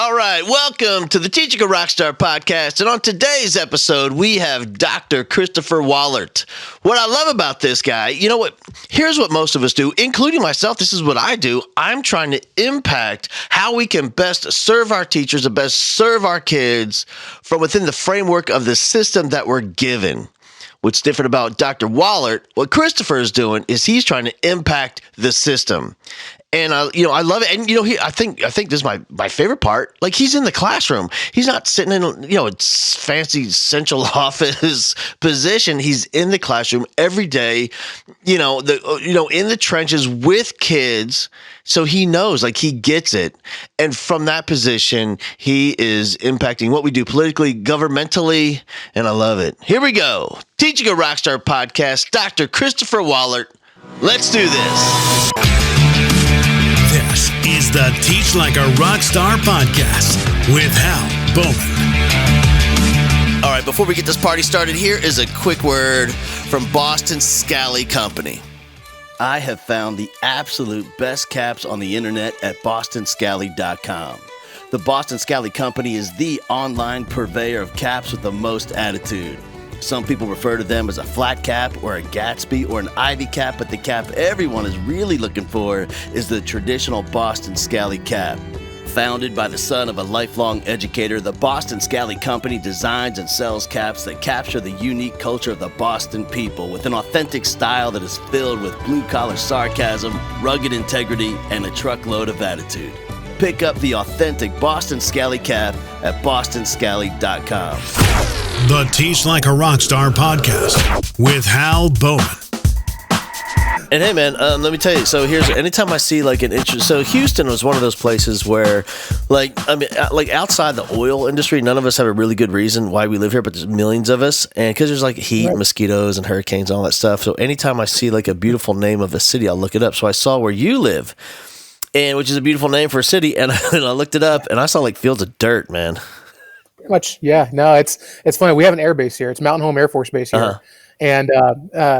All right, welcome to the Teaching a Rockstar podcast. And on today's episode, we have Dr. Kristopher Wallaert. What I love about this guy, you know what? Here's what most of us do, including myself. This is what I do. I'm trying to impact how we can best serve our teachers and best serve our kids from within the framework of the system that we're given. What's different about Dr. Wallaert, what Kristopher is doing is he's trying to impact the system. And I love it. And I think this is my favorite part. Like, he's in the classroom. He's not sitting in a fancy central office position. He's in the classroom every day. In the trenches with kids. So he knows, like, he gets it. And from that position, he is impacting what we do politically, governmentally, and I love it. Here we go. Teaching a Rockstar podcast. Dr. Kristopher Wallaert. Let's do this. This is the Teach Like a Rockstar podcast with Hal Bowman. All right, before we get this party started, here is a quick word from Boston Scally Company. I have found the absolute best caps on the internet at bostonscally.com. The Boston Scally Company is the online purveyor of caps with the most attitude. Some people refer to them as a flat cap or a Gatsby or an Ivy cap, but the cap everyone is really looking for is the traditional Boston Scally cap. Founded by the son of a lifelong educator, the Boston Scally Company designs and sells caps that capture the unique culture of the Boston people with an authentic style that is filled with blue-collar sarcasm, rugged integrity, and a truckload of attitude. Pick up the authentic Boston Scally cap at bostonscally.com. The Teach Like a Rockstar podcast with Hal Bowman. And hey, man, let me tell you. So anytime I see like an interest. So Houston was one of those places where, like outside the oil industry, none of us have a really good reason why we live here, but there's millions of us, and because there's like heat, mosquitoes, and hurricanes, and all that stuff. So anytime I see like a beautiful name of a city, I'll look it up. So I saw where you live, and which is a beautiful name for a city, and I looked it up, and I saw like fields of dirt, man. Pretty much, yeah. No, it's funny. We have an air base here. It's Mountain Home Air Force Base here. Uh-huh. And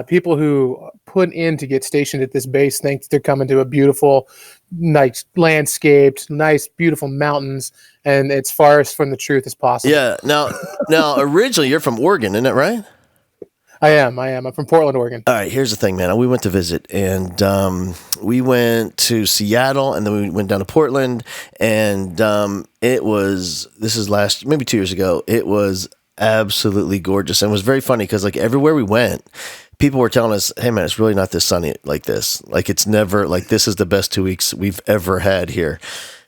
people who put in to get stationed at this base think they're coming to a beautiful, nice landscaped, nice, beautiful mountains, and it's far from the truth as possible. Yeah. Now, originally you're from Oregon, isn't that right? I am. I'm from Portland, Oregon. All right. Here's the thing, man. We went to visit, and we went to Seattle, and then we went down to Portland, and this is maybe 2 years ago. It was absolutely gorgeous, and it was very funny because like everywhere we went, people were telling us, hey man, it's really not this sunny like this. Like, it's never like, this is the best 2 weeks we've ever had here.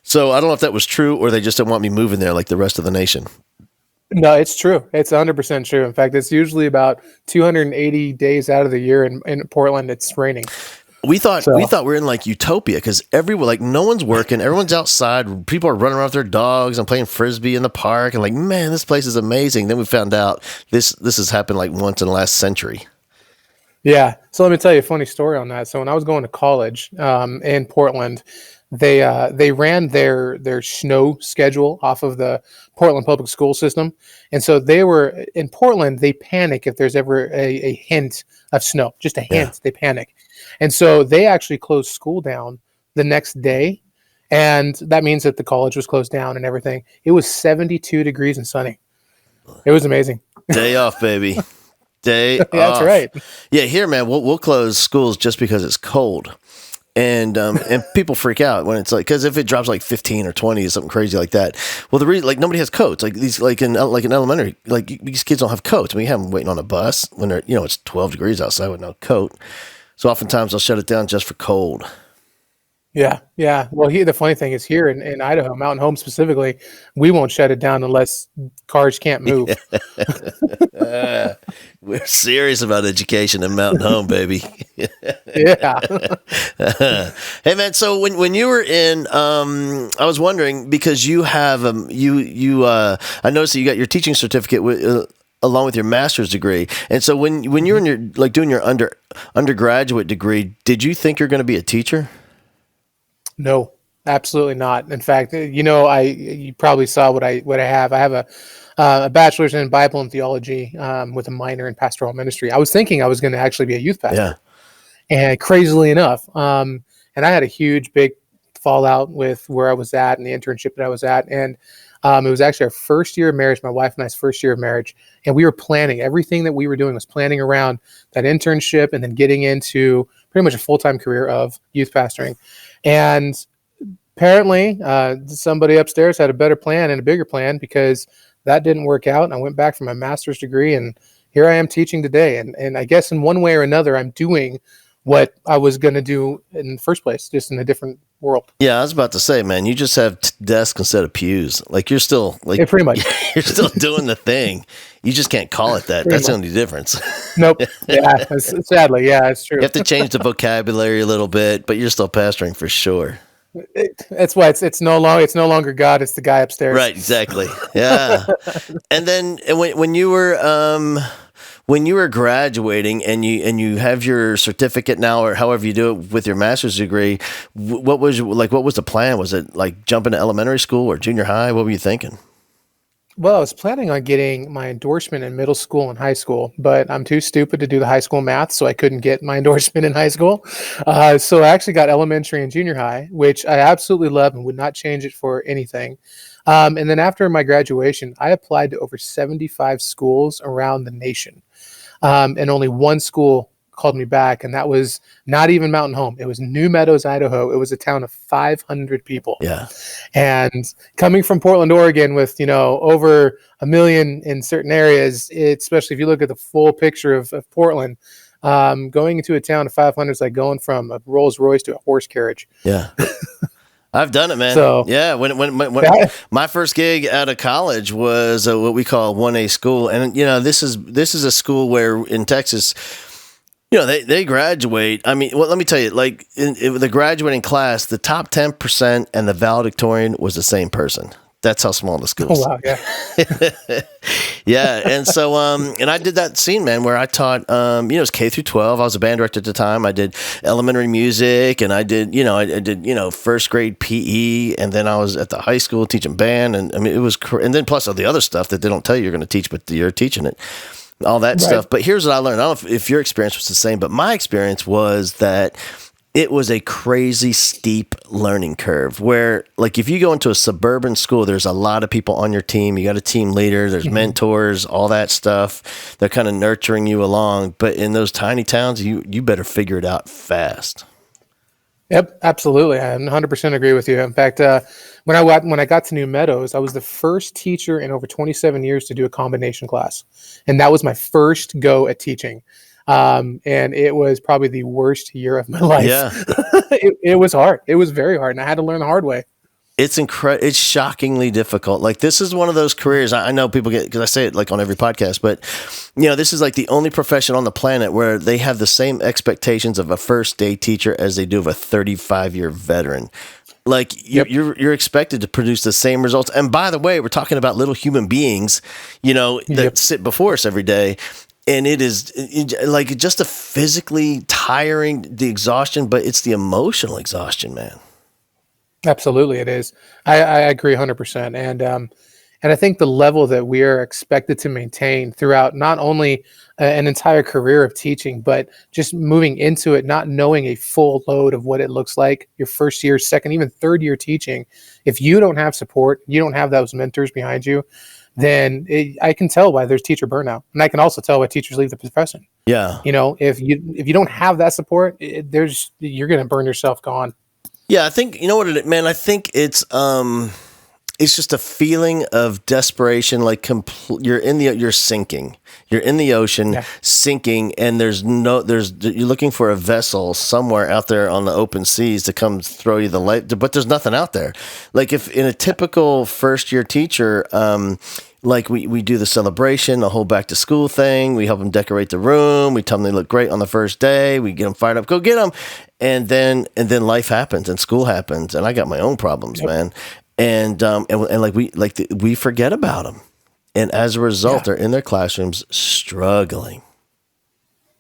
So I don't know if that was true or they just didn't want me moving there like the rest of the nation. No, it's true. It's 100% true. In fact, it's usually about 280 days out of the year in Portland it's raining. We thought we're in like utopia because everyone, like, no one's working, everyone's outside, people are running around with their dogs and playing frisbee in the park, and like, man, this place is amazing. Then we found out this has happened like once in the last century. Yeah. So let me tell you a funny story on that. So when I was going to college in Portland, they ran their snow schedule off of the Portland public school system, and so they were in Portland. They panic if there's ever a hint of snow, just a hint. Yeah. They panic. And so they actually closed school down the next day, and that means that the college was closed down and everything. It was 72 degrees and sunny. It was amazing. Day off, baby. Day off. That's right. Yeah, here, man, we'll close schools just because it's cold. And people freak out when it's like, because if it drops like 15 or 20 or something crazy like that, well, the reason, like, nobody has coats. Like these, like in elementary, like these kids don't have coats. I mean, you have them waiting on a bus when they're, it's 12 degrees outside with no coat. So oftentimes they'll shut it down just for cold. Yeah. Well, the funny thing is here in Idaho, Mountain Home specifically, we won't shut it down unless cars can't move. We're serious about education in Mountain Home, baby. Yeah. Hey, man. So when you were in, I was wondering because you have I noticed that you got your teaching certificate along with your master's degree, and so when you were in your doing your undergraduate degree, did you think you're going to be a teacher? No, absolutely not. In fact, you probably saw what I have. I have a bachelor's in Bible and theology with a minor in pastoral ministry. I was thinking I was going to actually be a youth pastor. Yeah. And crazily enough, and I had a huge, big fallout with where I was at and the internship that I was at. And it was actually our first year of marriage, my wife and I's first year of marriage. And we were planning, everything that we were doing was planning around that internship and then getting into pretty much a full-time career of youth pastoring. And apparently somebody upstairs had a better plan and a bigger plan, because that didn't work out. And I went back for my master's degree, and here I am teaching today. And I guess in one way or another, I'm doing what I was going to do in the first place, just in a different world. Yeah, I was about to say, man, you just have desks instead of pews. Like, you're still like, Yeah, pretty much. you're still doing the thing. You just can't call it that. That's the only difference. Nope. Yeah, sadly, yeah, it's true. You have to change the vocabulary a little bit, but you're still pastoring for sure. That's why it's no longer God, it's the guy upstairs. Right, exactly. Yeah. And then when you were graduating and you have your certificate now, or however you do it with your master's degree, what was the plan? Was it like jump into elementary school or junior high? What were you thinking? Well, I was planning on getting my endorsement in middle school and high school, but I'm too stupid to do the high school math, so I couldn't get my endorsement in high school. So I actually got elementary and junior high, which I absolutely love and would not change it for anything. And then after my graduation, I applied to over 75 schools around the nation. And only one school called me back, and that was not even Mountain Home. It was New Meadows, Idaho. It was a town of 500 people. Yeah. And coming from Portland, Oregon, with over 1 million in certain areas, especially if you look at the full picture of Portland, going into a town of 500 is like going from a Rolls Royce to a horse carriage. Yeah. I've done it, man. So, yeah, when my first gig out of college was what we call a 1A school, and this is a school where in Texas, they graduate. I mean, well, let me tell you, like in the graduating class, the top 10% and the valedictorian was the same person. That's how small the school is. Oh, wow, yeah. Yeah, and so and I did that scene, man, where I taught it was K through 12. I was a band director at the time. I did elementary music, and I did first grade PE, and then I was at the high school teaching band, and I mean it was and then plus all the other stuff that they don't tell you you're going to teach, but you're teaching it. All that stuff. But here's what I learned. I don't know if your experience was the same, but my experience was that it was a crazy steep learning curve where, like, if you go into a suburban school, there's a lot of people on your team. You got a team leader, there's mentors, all that stuff. They're kind of nurturing you along. But in those tiny towns, you better figure it out fast. Yep, absolutely. I 100% agree with you. In fact, when I got to New Meadows, I was the first teacher in over 27 years to do a combination class, and that was my first go at teaching. And it was probably the worst year of my life. Yeah, it was hard. It was very hard, and I had to learn the hard way. It's It's shockingly difficult. Like, this is one of those careers. I know people get, because I say it like on every podcast, but this is like the only profession on the planet where they have the same expectations of a first day teacher as they do of a 35-year veteran. Like, you're expected to produce the same results. And by the way, we're talking about little human beings, that sit before us every day. And it is like just a physically tiring, the exhaustion, but it's the emotional exhaustion, man. Absolutely, it is. I agree 100%. And I think the level that we are expected to maintain throughout not only an entire career of teaching, but just moving into it, not knowing a full load of what it looks like your first year, second, even third year teaching. If you don't have support, you don't have those mentors behind you, then I can tell why there's teacher burnout. And I can also tell why teachers leave the profession. Yeah. If you don't have that support, you're going to burn yourself gone. Yeah, I think I think it's just a feeling of desperation. Like you're sinking. You're in the ocean, sinking, and you're looking for a vessel somewhere out there on the open seas to come throw you the light, but there's nothing out there. Like, if in a typical first year teacher, like we do the celebration, the whole back to school thing. We help them decorate the room. We tell them they look great on the first day. We get them fired up. Go get them. And then life happens and school happens. And I got my own problems, man. And we forget about them. And as a result, they're in their classrooms struggling.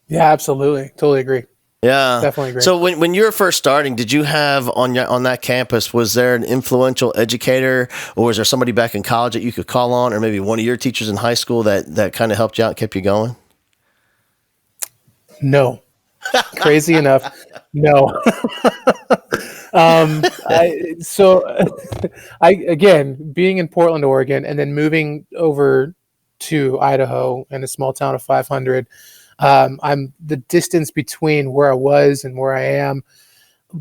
Yeah, absolutely. Totally agree. Yeah, definitely agree. So when you were first starting, did you have on that campus, was there an influential educator, or was there somebody back in college that you could call on, or maybe one of your teachers in high school that kind of helped you out and kept you going? No. Crazy enough, no. I again being in Portland, Oregon, and then moving over to Idaho in a small town of 500. I'm the distance between where I was and where I am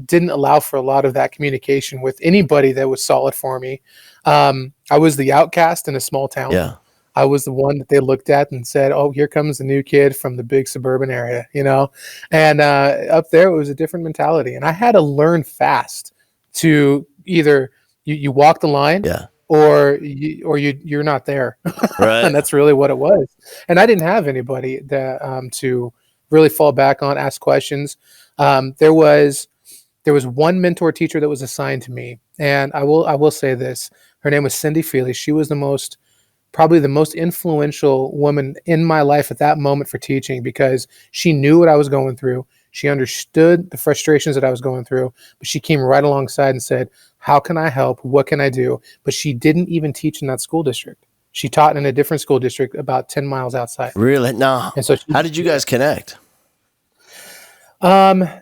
didn't allow for a lot of that communication with anybody that was solid for me. I was the outcast in a small town. Yeah. I was the one that they looked at and said, "Oh, here comes the new kid from the big suburban area," you know. And up there, it was a different mentality, and I had to learn fast to either you walk the line, Yeah. or you're not there, Right. and that's really what it was. And I didn't have anybody that to really fall back on, ask questions. There was one mentor teacher that was assigned to me, and I will say this: her name was Cindy Feely. She was probably the most influential woman in my life at that moment for teaching, because she knew what I was going through. She understood the frustrations that I was going through, but she came right alongside and said, "How can I help? What can I do?" But she didn't even teach in that school district. She taught in a different school district about 10 miles outside. Really? No. And so How did you guys connect?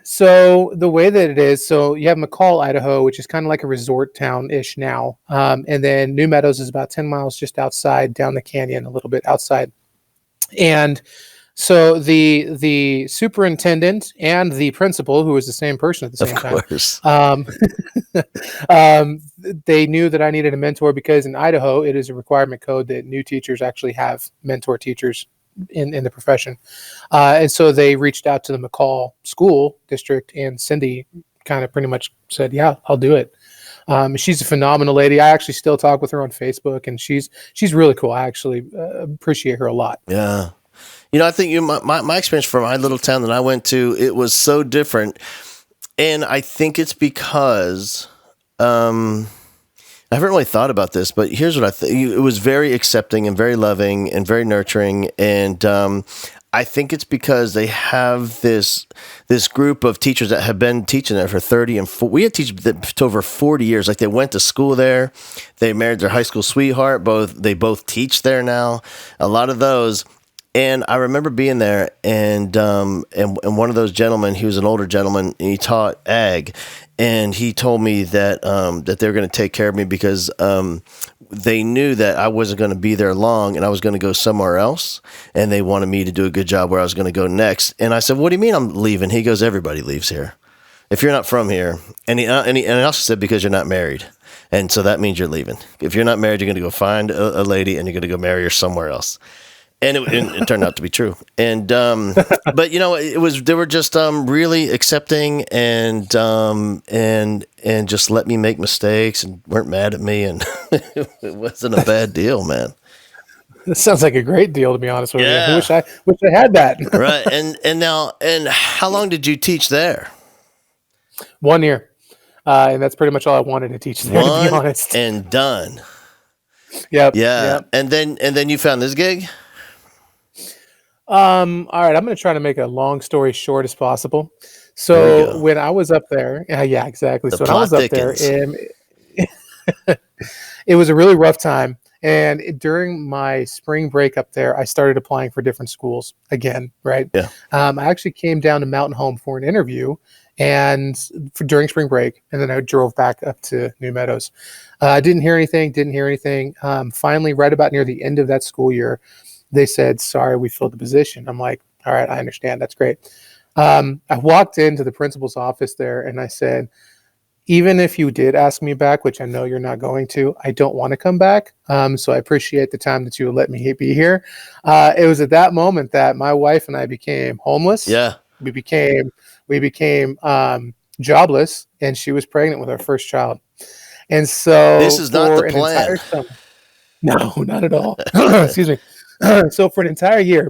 So the way that it is, so you have McCall, Idaho, which is kind of like a resort town-ish now. And then New Meadows is about 10 miles just outside, down the canyon a little bit outside. And so the superintendent and the principal, who was the same person at the same time, Of course. they knew that I needed a mentor, because in Idaho, it is a requirement code that new teachers actually have mentor teachers in the profession. And so they reached out to the McCall school district, and Cindy kind of pretty much said, "Yeah, I'll do it." She's a phenomenal lady. I actually still talk with her on Facebook, and she's really cool. I actually appreciate her a lot. Yeah. I think my experience from my little town that I went to, it was so different. And I think it's because, I haven't really thought about this, but here's what I think. It was very accepting and very loving and very nurturing. And I think it's because they have this group of teachers that have been teaching there for 30 and 40. We had teachers to over 40 years. Like, they went to school there. They married their high school sweetheart. They both teach there now. A lot of those. And I remember being there, and one of those gentlemen, he was an older gentleman, and he taught ag, and he told me that that they were going to take care of me, because they knew that I wasn't going to be there long, and I was going to go somewhere else, and they wanted me to do a good job where I was going to go next. And I said, "What do you mean I'm leaving?" He goes, "Everybody leaves here if you're not from here." And he also said, "Because you're not married. And so that means you're leaving. If you're not married, you're going to go find a lady, and you're going to go marry her somewhere else." And it turned out to be true. And but they were just really accepting, and just let me make mistakes and weren't mad at me, and it wasn't a bad deal, man. That sounds like a great deal, to be honest with you. Yeah. I wish I had that. Right. And how long did you teach there? 1 year. And that's pretty much all I wanted to teach there, to be honest. And done. Yep. Yeah. Yep. And then you found this gig? All right, I'm going to try to make a long story short as possible. So when I was up there, yeah, exactly. So when I was up there, it was a really rough time. And during my spring break up there, I started applying for different schools again, right? Yeah. I actually came down to Mountain Home for an interview, and during spring break, and then I drove back up to New Meadows. I didn't hear anything. Finally, right about near the end of that school year, they said, "Sorry, we filled the position." I'm like, "All right, I understand. That's great." I walked into the principal's office there, and I said, "Even if you did ask me back, which I know you're not going to, I don't want to come back. So I appreciate the time that you let me be here." It was at that moment that my wife and I became homeless. Yeah. We became jobless, and she was pregnant with our first child. And so This is not the plan. No, not at all. Excuse me. So for an entire year,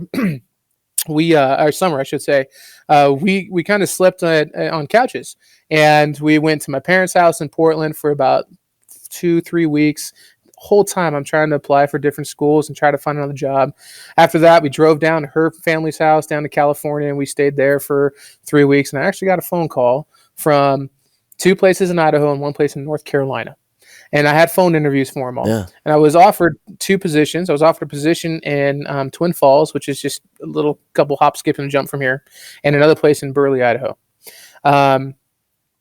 our summer, I should say, we kind of slept on couches, and we went to my parents' house in Portland for about 2-3 weeks. The whole time I'm trying to apply for different schools and try to find another job. After that, we drove down to her family's house down to California, and we stayed there for 3 weeks. And I actually got a phone call from 2 places in Idaho and 1 place in North Carolina. And I had phone interviews for them all. Yeah. And I was offered 2 positions. I was offered a position in Twin Falls, which is just a little couple hop, skip, and a jump from here, and another place in Burley, Idaho.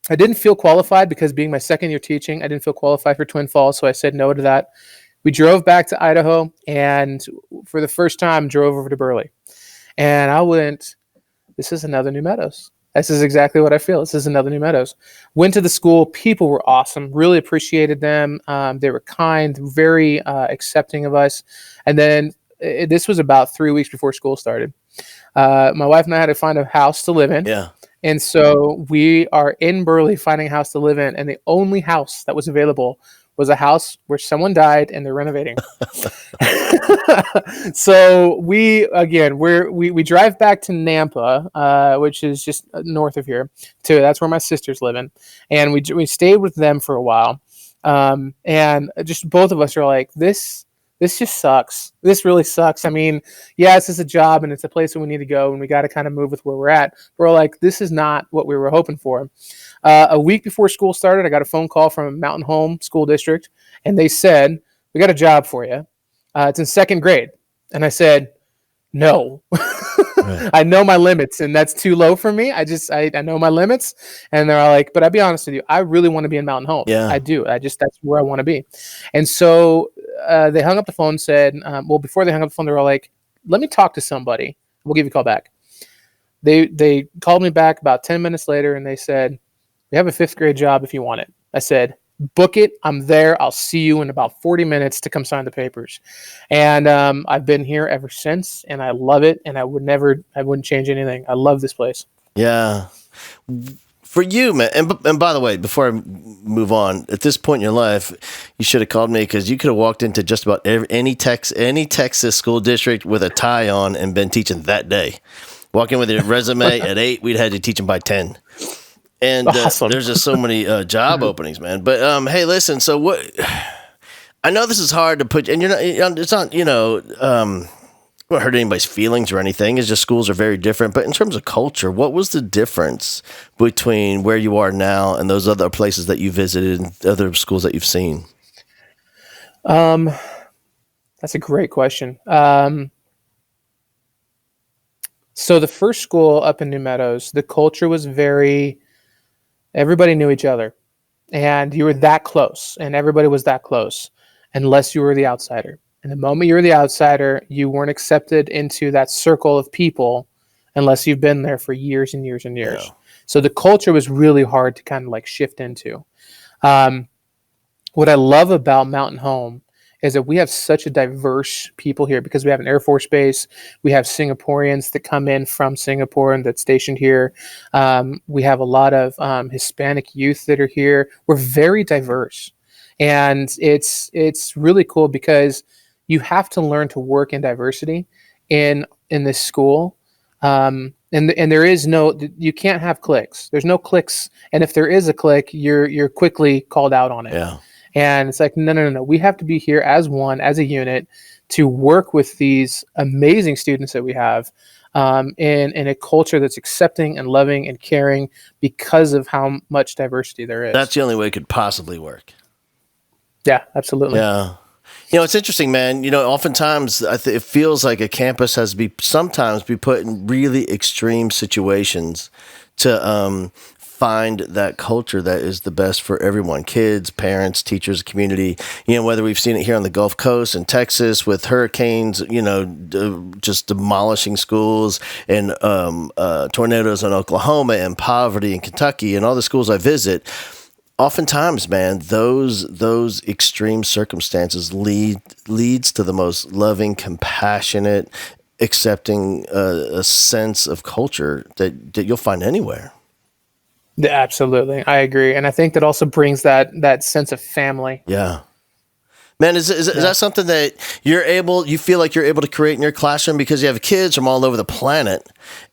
I didn't feel qualified because being my second year teaching, I didn't feel qualified for Twin Falls, so I said no to that. We drove back to Idaho, and for the first time, drove over to Burley. And I went, this is another New Meadows. This is exactly what I feel. This is another New Meadows. Went to the school. People were awesome. Really appreciated them. They were kind, very accepting of us. And then this was about 3 weeks before school started. My wife and I had to find a house to live in. Yeah. And so we are in Burley finding a house to live in. And the only house that was available was a house where someone died and they're renovating. So we drive back to Nampa, which is just north of here. That's where my sister's living, and we stayed with them for a while. And just both of us are like, this just sucks. This really sucks. I mean, yeah, this is a job and it's a place that we need to go, and we got to kind of move with where we're at. We're like, this is not what we were hoping for. A week before school started, I got a phone call from Mountain Home School District, and they said, we got a job for you. It's in second grade. And I said, no. Right. I know my limits, and that's too low for me. I know my limits. And they're all like, but I'll be honest with you, I really want to be in Mountain Home. Yeah. I do. That's where I want to be. And so they hung up the phone and said, before they hung up the phone, they were all like, let me talk to somebody. We'll give you a call back. They called me back about 10 minutes later, and they said, we have a fifth grade job if you want it. I said, book it. I'm there. I'll see you in about 40 minutes to come sign the papers. And I've been here ever since, and I love it. And I wouldn't change anything. I love this place. Yeah. For you, man. And by the way, before I move on, at this point in your life, you should have called me, because you could have walked into just about any Texas school district with a tie on and been teaching that day. Walk in with your resume at 8, we'd had you teaching by 10. And awesome. There's just so many job openings, man. But hey, listen. So what? I know this is hard to put, and you're not. It's not. Won't hurt anybody's feelings or anything. It's just schools are very different. But in terms of culture, what was the difference between where you are now and those other places that you visited, and other schools that you've seen? That's a great question. So the first school up in New Meadows, the culture was everybody knew each other, and you were that close, and everybody was that close, unless you were the outsider. And the moment you were the outsider, you weren't accepted into that circle of people unless you've been there for years and years and years. Yeah. So the culture was really hard to kind of like shift into. What I love about Mountain Home is that we have such a diverse people here, because we have an Air Force base. We have Singaporeans that come in from Singapore and that's stationed here. We have a lot of Hispanic youth that are here. We're very diverse. And it's really cool, because you have to learn to work in diversity in this school. And there is you can't have cliques. There's no cliques. And if there is a clique, you're quickly called out on it. Yeah. And it's like, no. We have to be here as one, as a unit, to work with these amazing students that we have in a culture that's accepting and loving and caring, because of how much diversity there is. That's the only way it could possibly work. Yeah, absolutely. Yeah. It's interesting, man. Oftentimes it feels like a campus has to sometimes be put in really extreme situations to find that culture that is the best for everyone: kids, parents, teachers, community. Whether we've seen it here on the Gulf Coast in Texas with hurricanes, just demolishing schools, and tornadoes in Oklahoma, and poverty in Kentucky, and all the schools I visit. Oftentimes, man, those extreme circumstances leads to the most loving, compassionate, accepting a sense of culture that you'll find anywhere. Yeah, absolutely, I agree, and I think that also brings that sense of family. Yeah. Man, is that something that you feel like you're able to create in your classroom, because you have kids from all over the planet,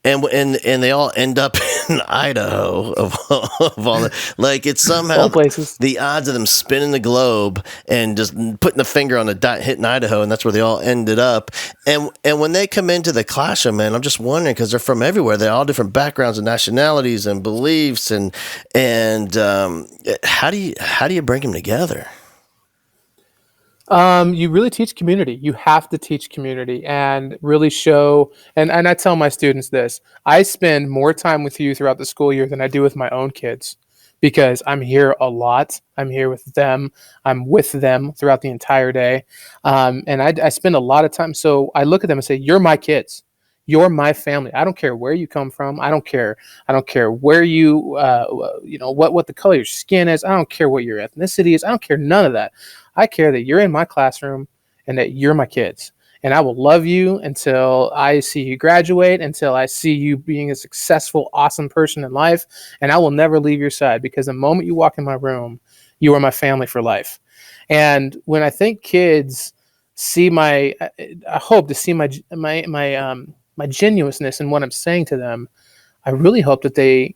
and they all end up in Idaho of all the, like, it's somehow all places. The odds of them spinning the globe and just putting the finger on the dot, hitting Idaho, and that's where they all ended up. And when they come into the classroom, man, I'm just wondering, because they're from everywhere, they're all different backgrounds and nationalities and beliefs, and how do you bring them together? You really teach community. You have to teach community and really show. And I tell my students this: I spend more time with you throughout the school year than I do with my own kids, because I'm here a lot. I'm here with them. I'm with them throughout the entire day. And I spend a lot of time. So I look at them and say, you're my kids. You're my family. I don't care where you come from. I don't care. I don't care where you, what the color of your skin is. I don't care what your ethnicity is. I don't care none of that. I care that you're in my classroom and that you're my kids. And I will love you until I see you graduate, until I see you being a successful, awesome person in life. And I will never leave your side, because the moment you walk in my room, you are my family for life. And when I think kids see I hope to see my genuineness in what I'm saying to them, I really hope that they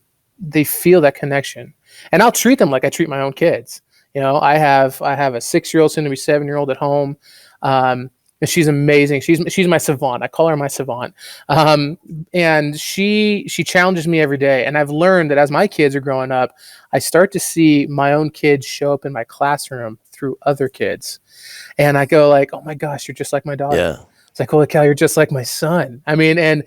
feel that connection. And I'll treat them like I treat my own kids. I have a 6-year-old, soon to be 7-year-old at home. And she's amazing. She's my savant. I call her my savant. And she challenges me every day. And I've learned that as my kids are growing up, I start to see my own kids show up in my classroom through other kids. And I go like, oh my gosh, you're just like my daughter. Yeah. It's like, holy cow, you're just like my son. I mean, and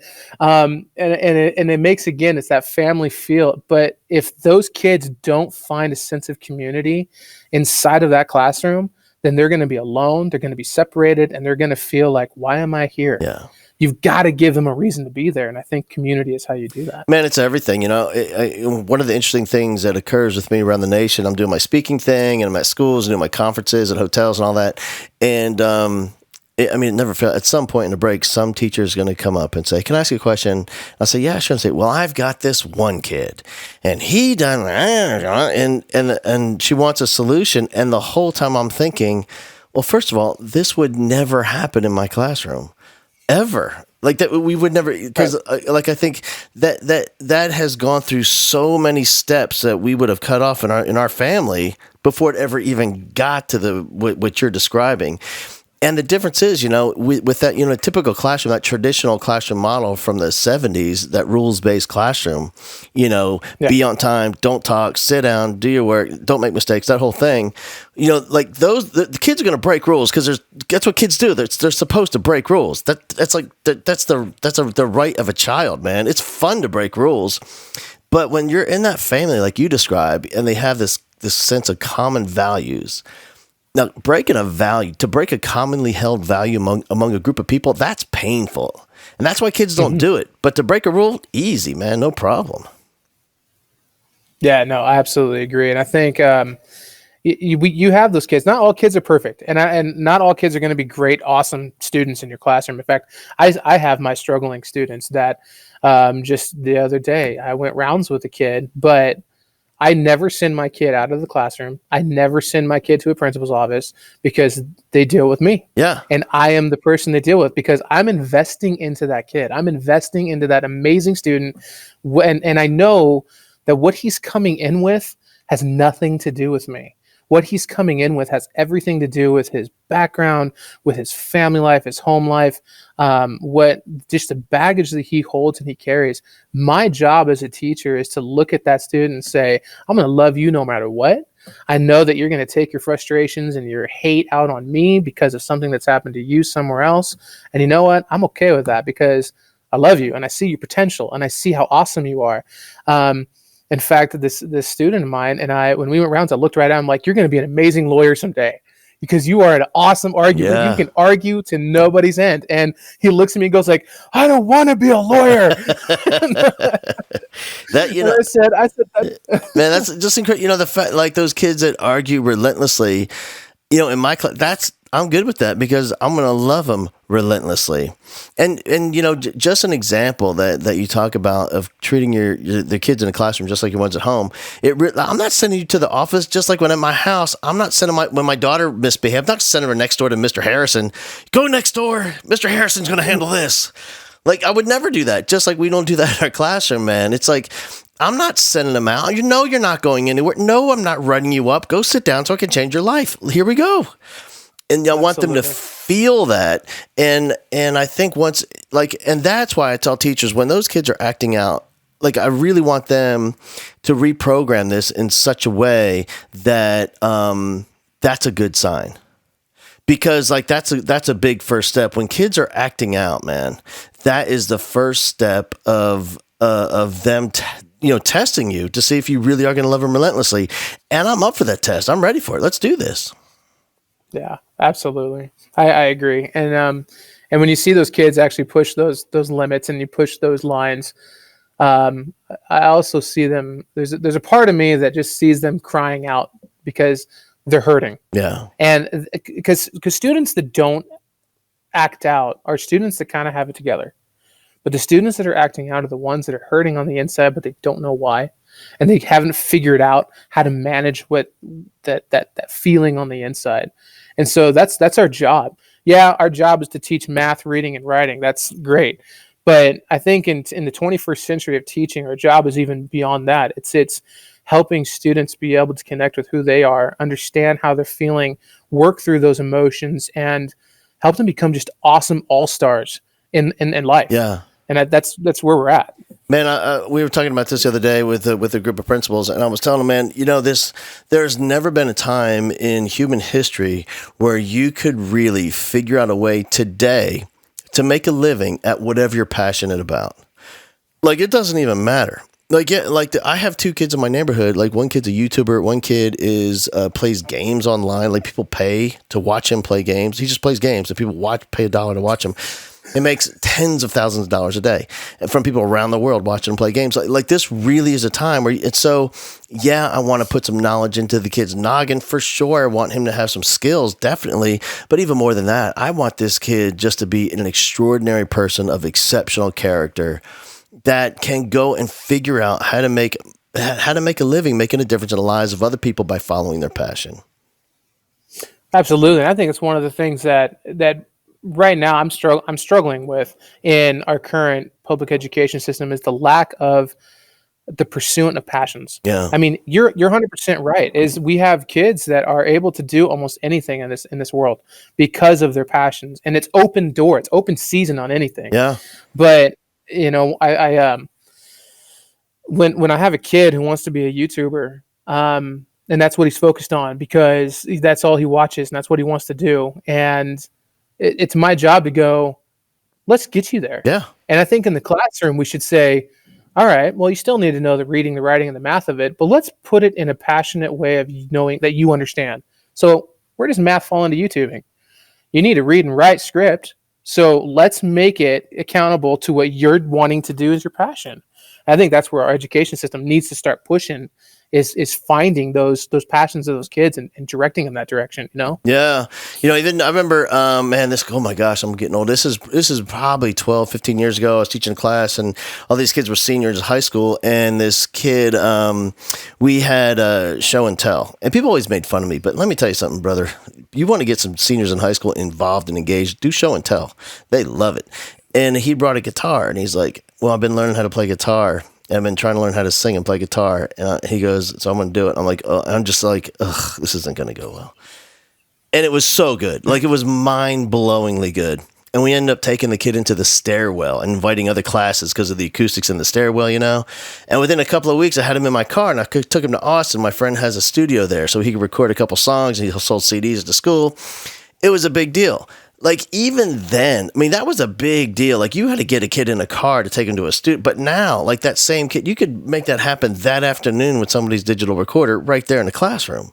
it makes, again, it's that family feel. But if those kids don't find a sense of community inside of that classroom, then they're going to be alone, they're going to be separated, and they're going to feel like, why am I here? Yeah. You've got to give them a reason to be there. And I think community is how you do that. Man, it's everything. One of the interesting things that occurs with me around the nation, I'm doing my speaking thing, and I'm at schools and doing my conferences at hotels and all that. And, it never fails. At some point in the break, some teacher is going to come up and say, can I ask you a question? I'll say, yeah, sure. And say, well, I've got this one kid and he done, and she wants a solution. And the whole time I'm thinking, well, first of all, this would never happen in my classroom ever. Like that, we would never, because I think that has gone through so many steps that we would have cut off in our family before it ever even got to what you're describing. And the difference is, with that, a typical classroom, that traditional classroom model from the 70s, that rules-based classroom, be on time, don't talk, sit down, do your work, don't make mistakes, that whole thing, like the kids are going to break rules because that's what kids do. They're supposed to break rules. That's the right of a child, man. It's fun to break rules. But when you're in that family, like you describe, and they have this sense of common values. Now, to break a commonly held value among a group of people, that's painful. And that's why kids don't do it. But to break a rule, easy, man, no problem. Yeah, no, I absolutely agree. And I think you have those kids. Not all kids are perfect. And not all kids are going to be great, awesome students in your classroom. In fact, I have my struggling students that just the other day, I went rounds with a kid, but I never send my kid out of the classroom. I never send my kid to a principal's office because they deal with me. Yeah. And I am the person they deal with because I'm investing into that kid. I'm investing into that amazing student. And I know that what he's coming in with has nothing to do with me. What he's coming in with has everything to do with his background, with his family life, his home life, just the baggage that he holds and he carries. My job as a teacher is to look at that student and say, I'm going to love you no matter what. I know that you're going to take your frustrations and your hate out on me because of something that's happened to you somewhere else. And you know what? I'm okay with that because I love you and I see your potential and I see how awesome you are. In fact, this student of mine and I, when we went rounds, I looked right at him like, you're going to be an amazing lawyer someday because you are an awesome arguer. Yeah. You can argue to nobody's end. And he looks at me and goes like, I don't want to be a lawyer. I said, man, that's just incredible. The fact, like those kids that argue relentlessly, in my class, I'm good with that because I'm going to love them relentlessly. And just an example that you talk about of treating the kids in the classroom just like your ones at home. I'm not sending you to the office just like when at my house. I'm not sending when my daughter misbehaved, I'm not sending her next door to Mr. Harrison. Go next door. Mr. Harrison's going to handle this. Like I would never do that. Just like we don't do that in our classroom, man. It's like, I'm not sending them out. You're not going anywhere. No, I'm not running you up. Go sit down so I can change your life. Here we go. And I want them to feel that. And I think and that's why I tell teachers when those kids are acting out, like I really want them to reprogram this in such a way that that's a good sign. Because like that's a big first step. When kids are acting out, man, that is the first step of them testing you to see if you really are going to love them relentlessly. And I'm up for that test. I'm ready for it. Let's do this. Yeah, absolutely. I agree. And when you see those kids actually push those limits and you push those lines, I also see them. There's a part of me that just sees them crying out because they're hurting. Yeah. And because students that don't act out are students that kind of have it together. But the students that are acting out are the ones that are hurting on the inside, but they don't know why. And they haven't figured out how to manage what that feeling on the inside. And so that's our job. Yeah, our job is to teach math, reading, and writing. That's great. But I think in the 21st century of teaching, our job is even beyond that. It's helping students be able to connect with who they are, understand how they're feeling, work through those emotions, and help them become just awesome all-stars in life. Yeah. And that's where we're at. Man, we were talking about this the other day with a group of principals, and I was telling them, man, there's never been a time in human history where you could really figure out a way today to make a living at whatever you're passionate about. Like, it doesn't even matter. I have two kids in my neighborhood. Like, one kid's a YouTuber. One kid plays games online. Like, people pay to watch him play games. He just plays games. If people pay $1 to watch him. It makes tens of thousands of dollars a day from people around the world watching them play games. Like this really is a time where it's so, yeah, I want to put some knowledge into the kid's noggin for sure. I want him to have some skills, definitely. But even more than that, I want this kid just to be an extraordinary person of exceptional character that can go and figure out how to make a living, making a difference in the lives of other people by following their passion. Absolutely. I think it's one of the things that right now I'm struggling with in our current public education system is the lack of the pursuit of passions. Yeah. I mean, you're 100% right. Is we have kids that are able to do almost anything in this world because of their passions, and it's open door, it's open season on anything. Yeah. But I when I have a kid who wants to be a YouTuber, and that's what he's focused on because that's all he watches and that's what he wants to do, and it's my job to go, let's get you there. Yeah. And I think in the classroom, we should say, all right, well, you still need to know the reading, the writing, and the math of it, but let's put it in a passionate way of knowing that you understand. So where does math fall into YouTubing? You need to read and write script. So let's make it accountable to what you're wanting to do as your passion. I think that's where our education system needs to start pushing is finding those passions of those kids and directing them that direction, Yeah. Even I remember, oh my gosh, I'm getting old. This is probably 12, 15 years ago. I was teaching a class and all these kids were seniors in high school. And this kid, we had show and tell, and people always made fun of me, but let me tell you something, brother. You want to get some seniors in high school involved and engaged, do show and tell. They love it. And he brought a guitar and he's like, well, I've been learning how to play guitar. I've been trying to learn how to sing and play guitar. And he goes, so I'm going to do it. I'm like, I'm just like, ugh, this isn't going to go well. And it was so good. Like, it was mind-blowingly good. And we ended up taking the kid into the stairwell and inviting other classes because of the acoustics in the stairwell, And within a couple of weeks, I had him in my car and I took him to Austin. My friend has a studio there, so he could record a couple songs and he sold CDs at the school. It was a big deal. Like, even then, I mean, that was a big deal. Like, you had to get a kid in a car to take him to a studio. But now, like, that same kid, you could make that happen that afternoon with somebody's digital recorder right there in the classroom.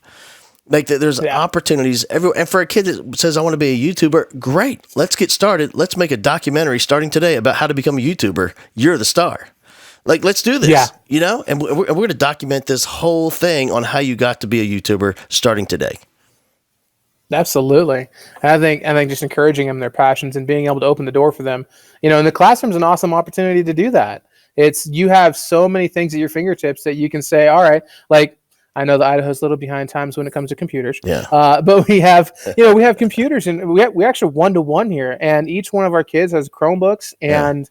Like, there's opportunities everywhere. And for a kid that says, I want to be a YouTuber, great. Let's get started. Let's make a documentary starting today about how to become a YouTuber. You're the star. Like, let's do this, And we're going to document this whole thing on how you got to be a YouTuber starting today. Absolutely. I think just encouraging them their passions and being able to open the door for them, and the classroom is an awesome opportunity to do that. You have so many things at your fingertips that you can say, all right, like, I know that Idaho's a little behind times when it comes to computers. Yeah. But we have computers and we actually 1-to-1 here, and each one of our kids has Chromebooks and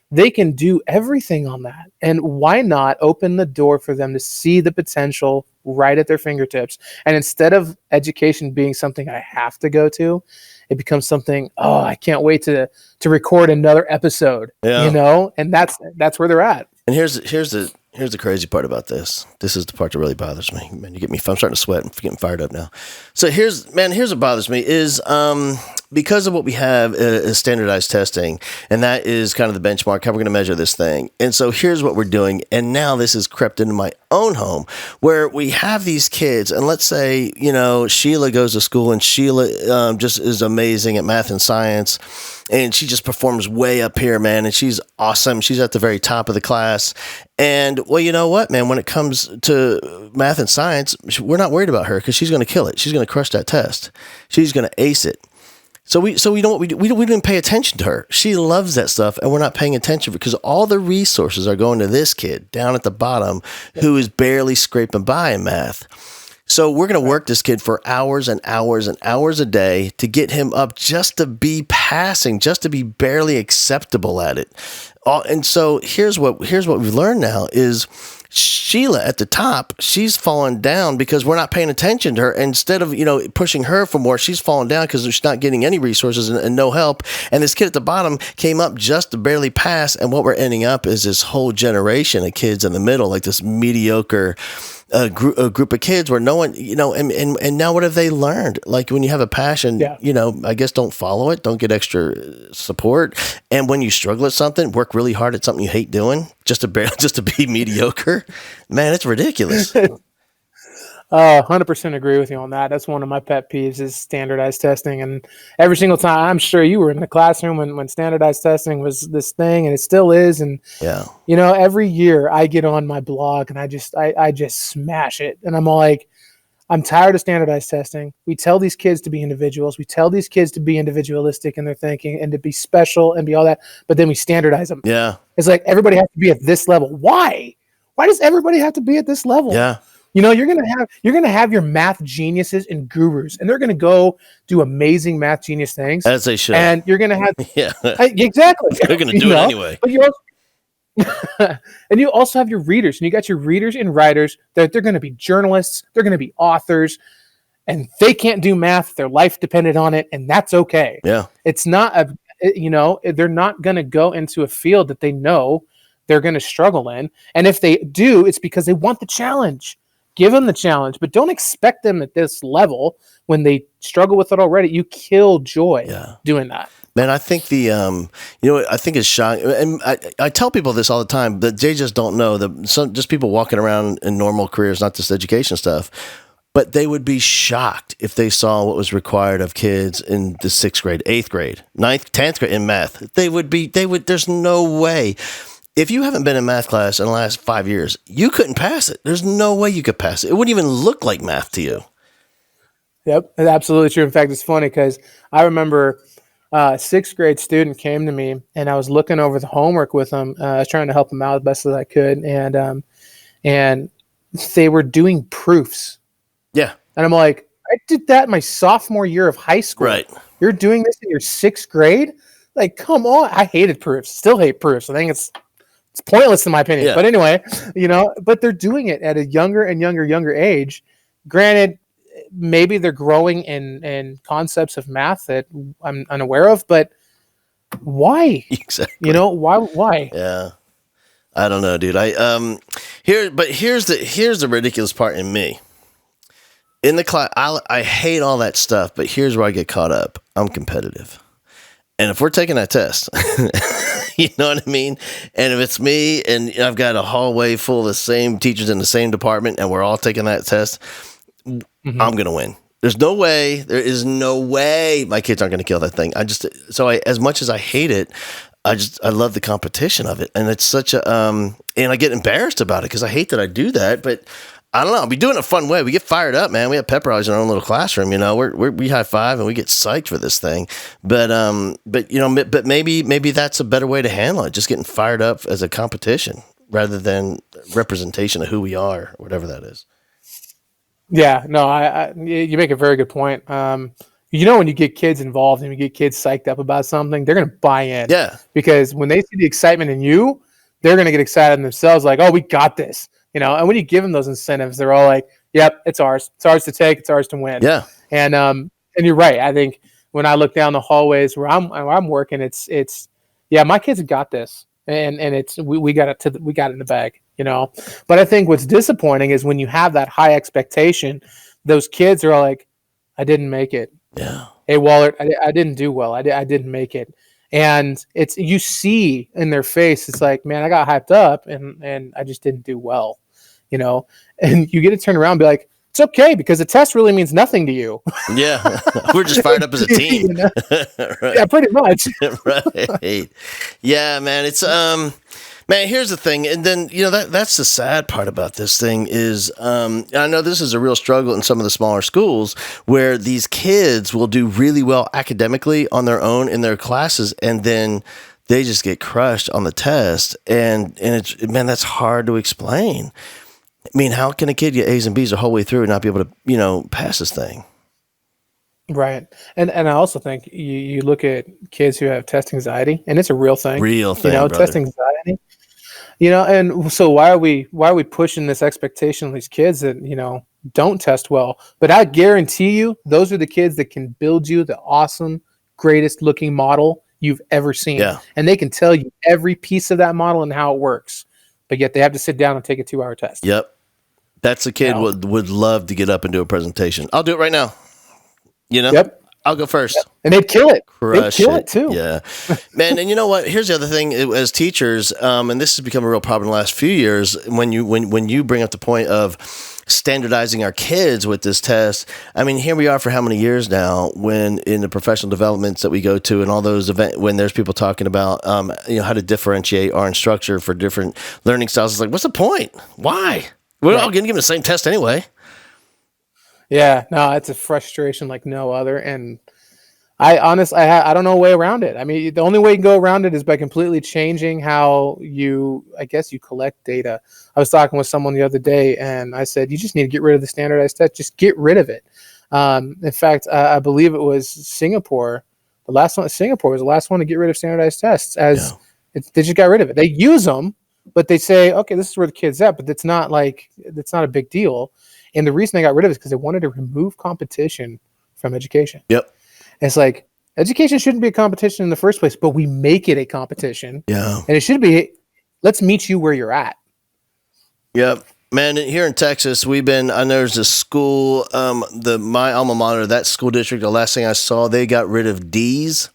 they can do everything on that. And why not open the door for them to see the potential right at their fingertips? And instead of education being something I have to go to, it becomes something, I can't wait to record another episode, and that's where they're at. And here's the crazy part about this. This is the part that really bothers me. Man, I'm starting to sweat and getting fired up now. So here's what bothers me is, because of what we have is standardized testing, and that is kind of the benchmark, how we're going to measure this thing. And so here's what we're doing. And now this has crept into my own home where we have these kids, and let's say, Sheila goes to school and Sheila just is amazing at math and science. And she just performs way up here, man. And she's awesome. She's at the very top of the class. And, well, you know what, man? When it comes to math and science, we're not worried about her because she's going to kill it. She's going to crush that test. She's going to ace it. So we know what we do. We didn't pay attention to her. She loves that stuff, and we're not paying attention because all the resources are going to this kid down at the bottom who is barely scraping by in math. So we're going to work this kid for hours and hours and hours a day to get him up just to be passing, just to be barely acceptable at it. And so here's what we've learned now is Sheila at the top, she's falling down because we're not paying attention to her. Instead of, pushing her for more, she's falling down because she's not getting any resources and no help. And this kid at the bottom came up just to barely pass. And what we're ending up is this whole generation of kids in the middle, like this mediocre a group of kids where no one, and now what have they learned? Like when you have a passion, I guess don't follow it, don't get extra support. And when you struggle at something, work really hard at something you hate doing just to be mediocre. Man, it's ridiculous. 100% agree with you on that. That's one of my pet peeves is standardized testing. And every single time, I'm sure you were in the classroom when standardized testing was this thing, and it still is. And, every year I get on my blog and I just smash it. And I'm all like, I'm tired of standardized testing. We tell these kids to be individuals. We tell these kids to be individualistic in their thinking and to be special and be all that. But then we standardize them. Yeah. It's like everybody has to be at this level. Why? Why does everybody have to be at this level? Yeah. You're gonna have your math geniuses and gurus, and they're gonna go do amazing math genius things, as they should. And you're gonna have exactly. They're gonna do it anyway. But you also have your readers, and you got your readers and writers that they're gonna be journalists, they're gonna be authors, and they can't do math. Their life depended on it, and that's okay. Yeah, it's not they're not gonna go into a field that they know they're gonna struggle in, and if they do, it's because they want the challenge. Give them the challenge, but don't expect them at this level when they struggle with it already. You kill joy doing that. Man, I think I think it's shocking. And I tell people this all the time, but they just don't know that just people walking around in normal careers, not just education stuff, but they would be shocked if they saw what was required of kids in the 6th grade, 8th grade, 9th, 10th grade in math. There's no way. If you haven't been in math class in the last 5 years, you couldn't pass it. There's no way you could pass it. It wouldn't even look like math to you. Yep, that's absolutely true. In fact, it's funny because I remember a 6th grade student came to me, and I was looking over the homework with them. I was trying to help them out as best as I could, and they were doing proofs. Yeah. And I'm like, I did that my sophomore year of high school. Right. You're doing this in your 6th grade? Like, come on. I hated proofs. Still hate proofs. I think it's pointless in my opinion. Yeah. But anyway, but they're doing it at a younger and younger age. Granted, maybe they're growing in concepts of math that I'm unaware of, but why? Exactly. Why? Yeah. I don't know, dude. Here's the ridiculous part in me. In the class, I hate all that stuff, but here's where I get caught up. I'm competitive. And if we're taking that test, you know what I mean? And if it's me and I've got a hallway full of the same teachers in the same department and we're all taking that test, I'm going to win. There is no way my kids aren't going to kill that thing. As much as I hate it, I love the competition of it. And it's such and I get embarrassed about it because I hate that I do that, but I don't know. We do it in a fun way. We get fired up, man. We have pep rallies in our own little classroom. We high five and we get psyched for this thing. But maybe that's a better way to handle it. Just getting fired up as a competition rather than representation of who we are, or whatever that is. Yeah, no, you make a very good point. When you get kids involved and you get kids psyched up about something, they're going to buy in. Yeah. Because when they see the excitement in you, they're going to get excited in themselves. Like, oh, we got this. And when you give them those incentives, they're all like, yep, it's ours. It's ours to take. It's ours to win. Yeah. And you're right. I think when I look down the hallways where I'm working, it's my kids have got this, and we got it we got it in the bag, But I think what's disappointing is when you have that high expectation, those kids are all like, I didn't make it. Yeah. Hey, Wallaert, I didn't do well. I didn't make it. And you see in their face, it's like, man, I got hyped up and I just didn't do well, you know? And you get to turn around and be like, it's okay because the test really means nothing to you. Yeah. We're just fired up as a team. You know? Right. Yeah, pretty much. Right. Yeah, man. It's, man, here's the thing. And then, that's the sad part about this thing is, I know this is a real struggle in some of the smaller schools where these kids will do really well academically on their own in their classes. And then they just get crushed on the test. And it's, man, that's hard to explain. I mean, how can a kid get A's and B's the whole way through and not be able to, pass this thing? Right. And I also think you look at kids who have test anxiety, and it's a real thing. Real thing, brother. Test anxiety. And so why are we pushing this expectation on these kids that, don't test well? But I guarantee you, those are the kids that can build you the awesome, greatest looking model you've ever seen. Yeah. And they can tell you every piece of that model and how it works. But yet they have to sit down and take a 2-hour test. Yep. That's a kid would love to get up and do a presentation. I'll do it right now. Yep. I'll go first. Yep. And they'd kill it. They'd kill it too. Yeah. Man, and you know what? Here's the other thing as teachers, and this has become a real problem in the last few years, when you bring up the point of standardizing our kids with this test. I mean, here we are for how many years now when in the professional developments that we go to and all those events, when there's people talking about, how to differentiate our instructor for different learning styles. It's like, what's the point? Why? We're all going to give them the same test anyway. Yeah, no, it's a frustration like no other. And I honestly, I don't know a way around it. I mean, the only way you can go around it is by completely changing how you collect data. I was talking with someone the other day and I said, you just need to get rid of the standardized test. Just get rid of it. In fact, I believe it was Singapore. Singapore was the last one to get rid of standardized tests they just got rid of it. They use them, but they say, okay, this is where the kid's at, but it's not a big deal. And the reason they got rid of it is because they wanted to remove competition from education. Yep. And it's like, education shouldn't be a competition in the first place, but we make it a competition. Yeah. And it should be, let's meet you where you're at. Yep. Man, here in Texas, I know there's a school, my alma mater, that school district, the last thing I saw, they got rid of D's.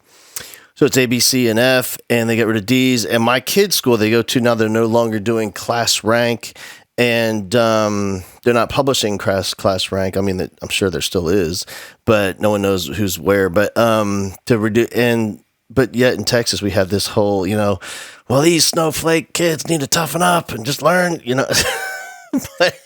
So it's A, B, C, and F, and they got rid of D's. And my kids' school they go to now, they're no longer doing class rank, and they're not publishing class rank. I mean, I'm sure there still is, but no one knows who's where. But but yet in Texas, we have this whole, well, these snowflake kids need to toughen up and just learn, But,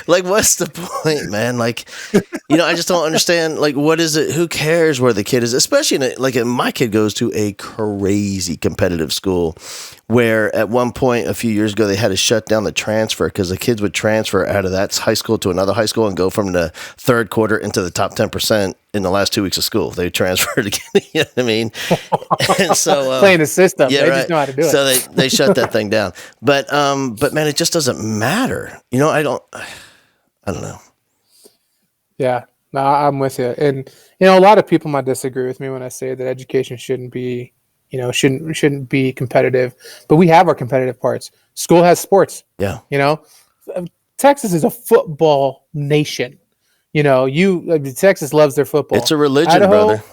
like, what's the point, man? Like, I just don't understand. Like, what is it? Who cares where the kid is? Especially my kid goes to a crazy competitive school where at one point a few years ago they had to shut down the transfer because the kids would transfer out of that high school to another high school and go from the third quarter into the top 10% in the last 2 weeks of school. They transferred again. You know what I mean? And so playing the system, yeah, they right. just know how to do it. So they shut that thing down. But man, it just doesn't matter. I don't know. Yeah, no, I'm with you. And a lot of people might disagree with me when I say that education shouldn't be, shouldn't be competitive. But we have our competitive parts. School has sports. Yeah. Texas is a football nation. Texas loves their football. It's a religion, Idaho, brother.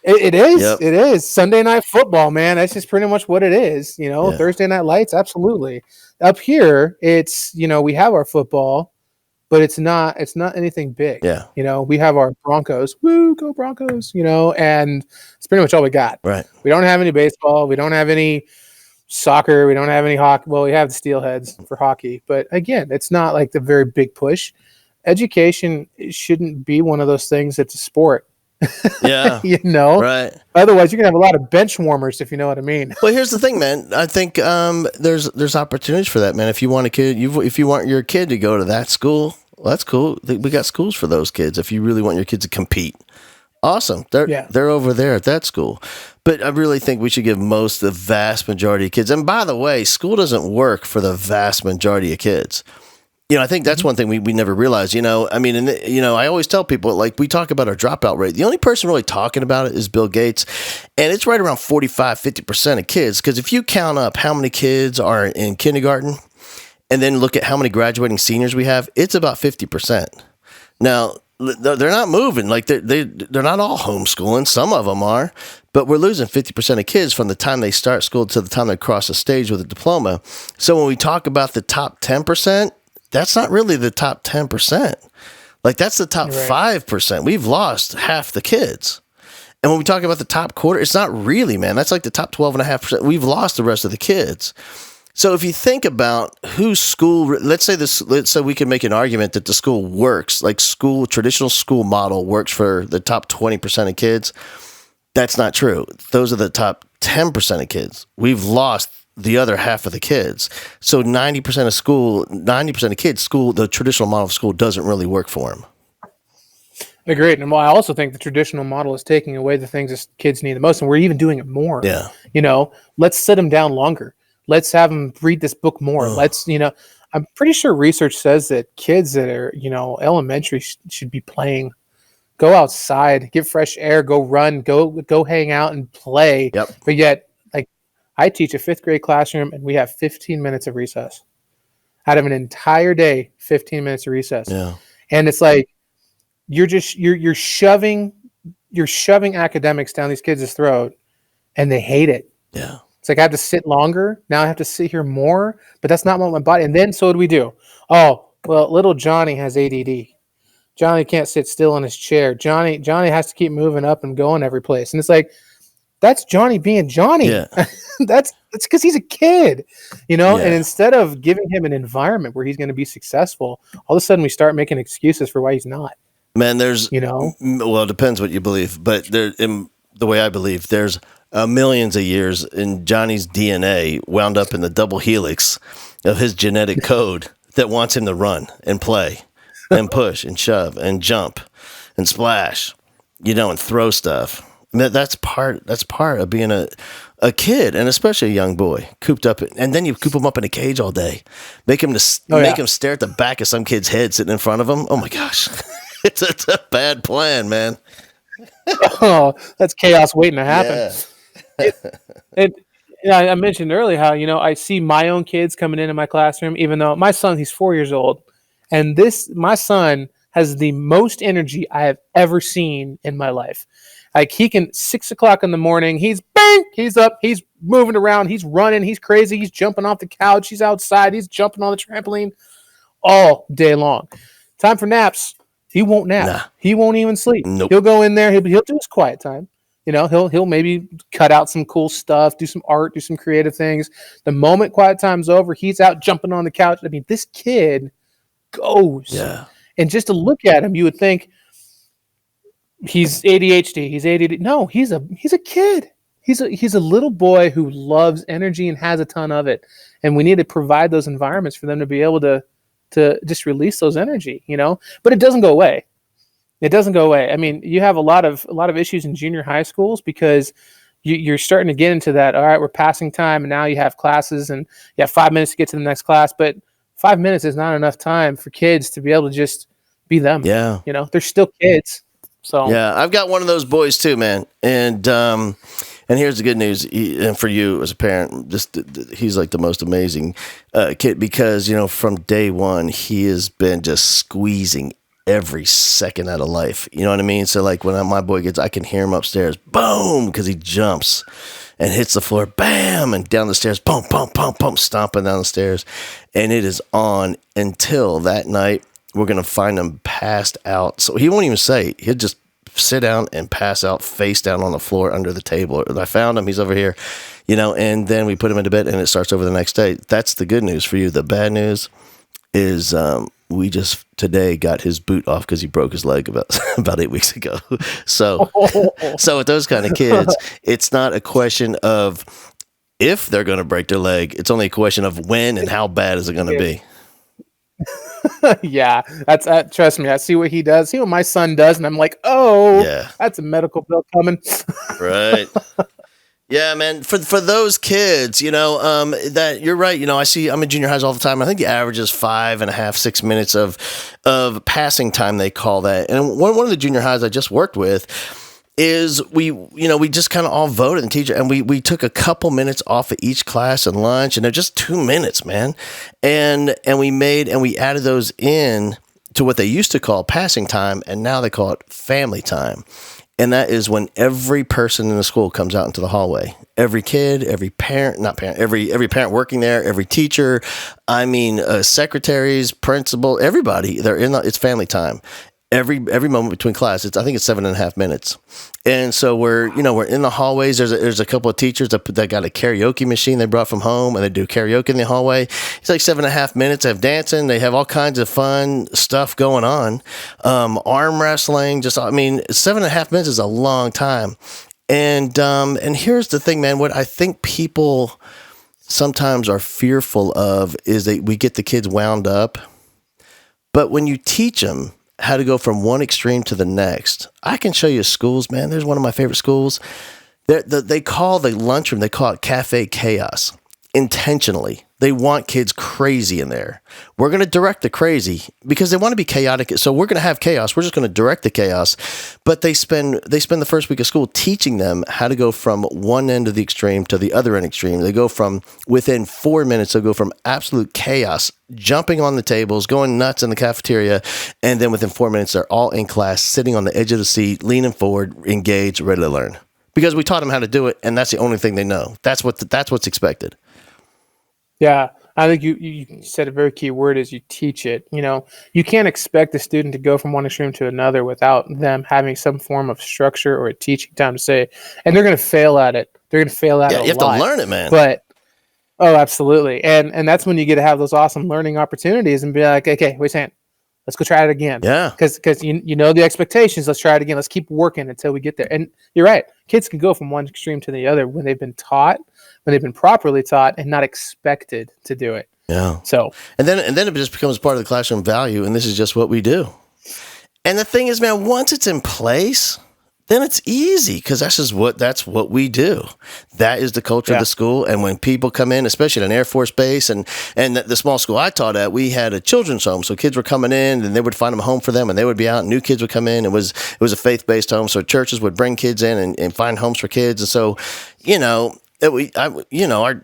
It is. Yep. It is Sunday night football, man. That's just pretty much what it is. Yeah. Thursday night lights, absolutely. Up here, it's we have our football, but it's not anything big. Yeah. We have our Broncos. Woo, go Broncos! And it's pretty much all we got. Right. We don't have any baseball. We don't have any soccer. We don't have any hockey. Well, we have the Steelheads for hockey, but again, it's not like the very big push. Education shouldn't be one of those things that's a sport. Yeah. Right. Otherwise, you're gonna have a lot of bench warmers, if you know what I mean. Well, here's the thing, man. I think there's opportunities for that, man. If you want a kid, if you want your kid to go to that school, well, that's cool. We got schools for those kids. If you really want your kids to compete, awesome. They're over there at that school. But I really think we should give the vast majority of kids. And by the way, school doesn't work for the vast majority of kids. I think that's one thing we never realized, I mean, I always tell people, like, we talk about our dropout rate. The only person really talking about it is Bill Gates. And it's right around 45-50% of kids. Because if you count up how many kids are in kindergarten and then look at how many graduating seniors we have, it's about 50%. Now, they're not moving. Like they're not all homeschooling. Some of them are, but we're losing 50% of kids from the time they start school to the time they cross the stage with a diploma. So when we talk about the top 10%, that's not really the top 10%. Like that's the top 5%. We've lost half the kids. And when we talk about the top quarter, it's not really, man. That's like the top 12.5%. We've lost the rest of the kids. So if you think about whose school, let's say we can make an argument that the school works, like traditional school model works for the top 20% of kids. That's not true. Those are the top 10% of kids. We've lost the other half of the kids. So 90% of kids, the traditional model of school doesn't really work for them. Agreed. And I also think the traditional model is taking away the things that kids need the most, and we're even doing it more. Yeah. Let's sit them down longer. Let's have them read this book more. I'm pretty sure research says that kids that are, elementary should be playing. Go outside, get fresh air, go run, go hang out and play. Yep. But yet, like, I teach a 5th grade classroom and we have 15 minutes of recess. Out of an entire day, 15 minutes of recess. Yeah. And it's like you're shoving academics down these kids' throat and they hate it. Yeah. It's like I have to sit longer. Now I have to sit here more, but that's not what my body. And then so what do we do? Oh, well, little Johnny has ADD. Johnny can't sit still in his chair. Johnny has to keep moving up and going every place. And it's like, that's Johnny being Johnny. Yeah. That's because he's a kid, Yeah. And instead of giving him an environment where he's going to be successful, all of a sudden we start making excuses for why he's not. Man, well, it depends what you believe, but in the way I believe, there's millions of years in Johnny's DNA wound up in the double helix of his genetic code that wants him to run and play and push and shove and jump and splash, and throw stuff. I mean, that's part of being a kid, and especially a young boy cooped up. And then you coop him up in a cage all day, make him stare at the back of some kid's head sitting in front of him. Oh my gosh. It's a bad plan, man. Oh, that's chaos waiting to happen. Yeah. I mentioned earlier how, I see my own kids coming into my classroom, even though my son, he's 4 years old. And my son has the most energy I have ever seen in my life. Like he can 6 o'clock in the morning, he's up, he's moving around, he's running, he's crazy, he's jumping off the couch, he's outside, he's jumping on the trampoline all day long. Time for naps. He won't nap. Nah. He won't even sleep. Nope. He'll go in there. He'll do his quiet time. He'll maybe cut out some cool stuff, do some art, do some creative things. The moment quiet time's over, he's out jumping on the couch. I mean, this kid goes. Yeah. And just to look at him, you would think he's ADHD. He's ADD. No, he's a kid. He's a little boy who loves energy and has a ton of it. And we need to provide those environments for them to be able to just release those energy, but it doesn't go away. It doesn't go away. I mean, you have a lot of issues in junior high schools because you're starting to get into that. All right, we're passing time and now you have classes and you have 5 minutes to get to the next class, but 5 minutes is not enough time for kids to be able to just be them. Yeah. They're still kids. So yeah, I've got one of those boys too, man. And here's the good news, and for you as a parent, he's like the most amazing kid because, from day one, he has been just squeezing every second out of life. You know what I mean? So like when my boy I can hear him upstairs, boom, because he jumps and hits the floor, bam, and down the stairs, boom, boom, boom, boom, stomping down the stairs. And it is on until that night, we're going to find him passed out. So he won't even say, he'll just sit down and pass out face down on the floor under the table. I found him. He's over here, and then we put him into bed and it starts over the next day. That's the good news for you. The bad news is we just today got his boot off because he broke his leg about 8 weeks ago. So with those kind of kids, it's not a question of if they're going to break their leg. It's only a question of when and how bad is it going to be. Yeah, that's trust me. I see what he does. See what my son does, and I'm like, oh, yeah, that's a medical bill coming. Right. Yeah, man. For those kids, that you're right. I'm in junior highs all the time. I think the average is 5.5, 6 minutes of passing time. They call that. And one of the junior highs I just worked with is we just kind of all voted and teacher, and we took a couple minutes off of each class and lunch, and they're just 2 minutes, man. And we added those in to what they used to call passing time, and now they call it family time. And that is when every person in the school comes out into the hallway. Every kid, every parent, not parent, every parent working there, every teacher, secretaries, principal, everybody, it's family time. Every moment between class, I think it's 7.5 minutes. And so we're in the hallways. There's a couple of teachers that got a karaoke machine they brought from home, and they do karaoke in the hallway. It's like 7.5 minutes. They have dancing. They have all kinds of fun stuff going on. Arm wrestling, 7.5 minutes is a long time. And here's the thing, man, what I think people sometimes are fearful of is that we get the kids wound up. But when you teach them how to go from one extreme to the next, I can show you schools, man. There's one of my favorite schools. They call the lunchroom, they call it Cafe Chaos intentionally. They want kids crazy in there. We're going to direct the crazy because they want to be chaotic. So we're going to have chaos. We're just going to direct the chaos. But they spend the first week of school teaching them how to go from one end of the extreme to the other end extreme. They go from within 4 minutes, they'll go from absolute chaos, jumping on the tables, going nuts in the cafeteria. And then within 4 minutes, they're all in class, sitting on the edge of the seat, leaning forward, engaged, ready to learn. Because we taught them how to do it. And that's the only thing they know. That's what's expected. Yeah, I think you said a very key word is you teach it. You can't expect a student to go from one extreme to another without them having some form of structure or a teaching time to say, and they're going to fail at it. They're going to fail at it a lot. You have to learn it, man. But, oh, absolutely. And that's when you get to have those awesome learning opportunities and be like, okay, wait a second. Let's go try it again. Yeah. Because you know the expectations. Let's try it again. Let's keep working until we get there. And you're right. Kids can go from one extreme to the other when they've been taught, when they've been properly taught and not expected to do it. Yeah. So and then it just becomes part of the classroom value, and this is just what we do. And the thing is, man, once it's in place, then it's easy because that's what we do. That is the culture of the school. And when people come in, especially at an Air Force base and the small school I taught at, we had a children's home. So kids were coming in and they would find them a home for them and they would be out and new kids would come in. It was a faith-based home. So churches would bring kids in and find homes for kids. And so,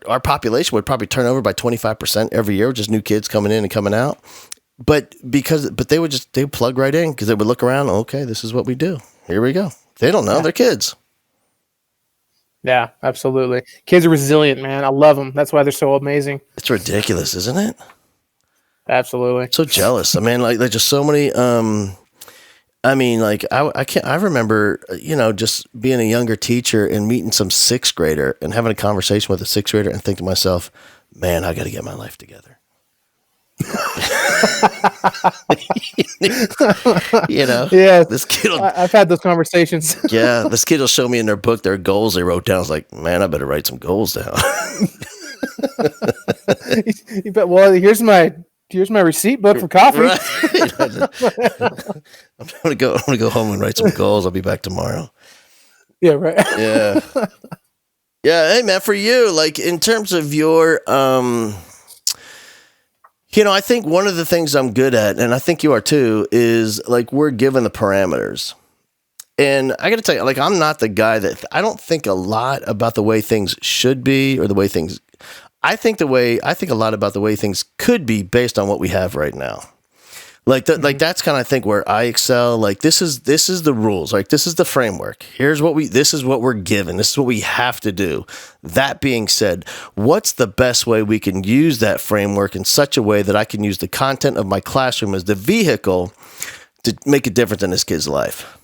our population would probably turn over by 25% every year, just new kids coming in and coming out. But they would plug right in because they would look around. Okay, this is what we do. Here we go. They don't know. Yeah. They're kids. Yeah, absolutely. Kids are resilient, man. I love them. That's why they're so amazing. It's ridiculous, isn't it? Absolutely. So jealous. I mean, like, there's just so many. I remember, just being a younger teacher and meeting some sixth grader and having a conversation with a sixth grader and think to myself, man, I got to get my life together. Yeah, this kid I've had those conversations. This kid will show me in their book their goals they wrote down. I was like, man, I better write some goals down. Well, here's my receipt book for coffee. Right. I'm gonna go home and write some goals. I'll be back tomorrow. Yeah, right. Yeah. Hey man, for you, like in terms of your I think one of the things I'm good at, and I think you are too, is like we're given the parameters. And I got to tell you, like I'm not the guy that I don't think a lot about the way things should be or the way things. I think a lot about the way things could be based on what we have right now. Like that's kind of I think where I excel. Like this is the rules. Like this is the framework. This is what we're given. This is what we have to do. That being said, what's the best way we can use that framework in such a way that I can use the content of my classroom as the vehicle to make a difference in this kid's life?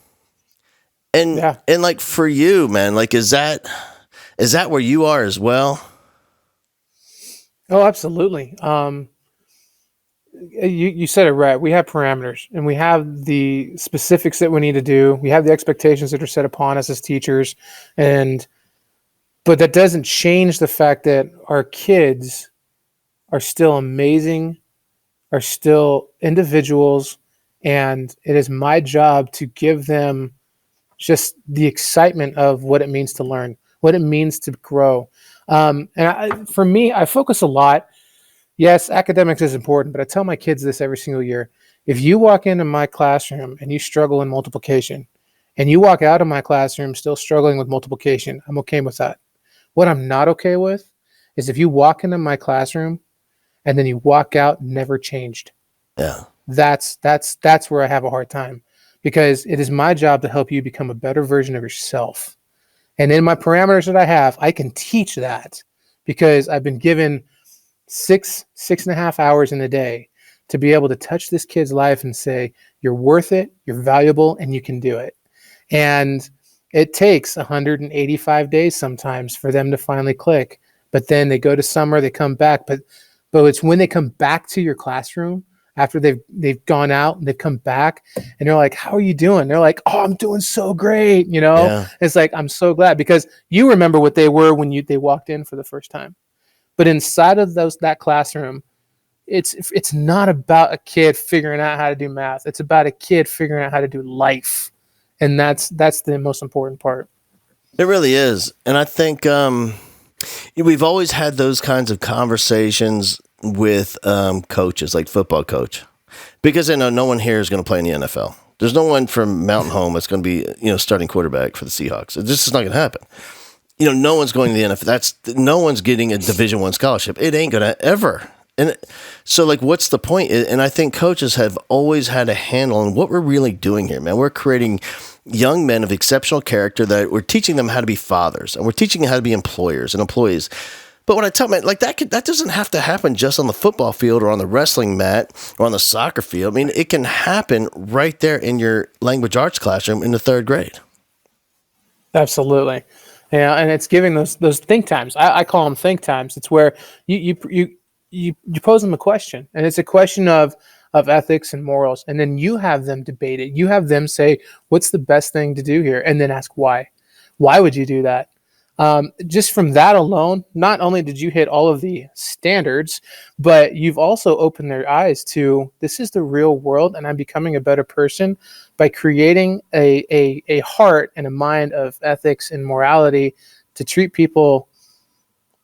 And like for you, man, like is that where you are as well? Oh, absolutely. You said it right. We have parameters and we have the specifics that we need to do. We have the expectations that are set upon us as teachers. But that doesn't change the fact that our kids are still amazing, are still individuals. And it is my job to give them just the excitement of what it means to learn, what it means to grow. For me, I focus a lot. Yes, academics is important, but I tell my kids this every single year. If you walk into my classroom and you struggle in multiplication, and you walk out of my classroom still struggling with multiplication, I'm okay with that. What I'm not okay with is if you walk into my classroom and then you walk out never changed. Yeah. that's where I have a hard time, because it is my job to help you become a better version of yourself. And in my parameters that I have, I can teach that because I've been given 6.5 hours in a day to be able to touch this kid's life and say, you're worth it, you're valuable, and you can do it. And it takes 185 days sometimes for them to finally click. But then they go to summer, they come back. But it's when they come back to your classroom after they've gone out and they've come back and they're like, how are you doing? They're like, oh, I'm doing so great. Yeah. It's like, I'm so glad, because you remember what they were when they walked in for the first time. But inside of that classroom, it's not about a kid figuring out how to do math. It's about a kid figuring out how to do life. And that's the most important part. It really is. And I think we've always had those kinds of conversations with coaches, like football coach, because I know no one here is going to play in the NFL. There's no one from Mountain Home that's going to be, starting quarterback for the Seahawks. This is not going to happen. No one's going to the NFL. No one's getting a Division I scholarship. It ain't going to ever. And so, like, what's the point? And I think coaches have always had a handle on what we're really doing here, man. We're creating young men of exceptional character that we're teaching them how to be fathers, and we're teaching them how to be employers and employees. But when I tell them, like, that doesn't have to happen just on the football field or on the wrestling mat or on the soccer field. I mean, it can happen right there in your language arts classroom in the 3rd grade. Absolutely. Yeah, and it's giving those think times. I call them think times. It's where you pose them a question, and it's a question of ethics and morals, and then you have them debate it. You have them say, what's the best thing to do here? And then ask why. Why would you do that? Just from that alone, not only did you hit all of the standards, but you've also opened their eyes to, this is the real world, and I'm becoming a better person by creating a heart and a mind of ethics and morality to treat people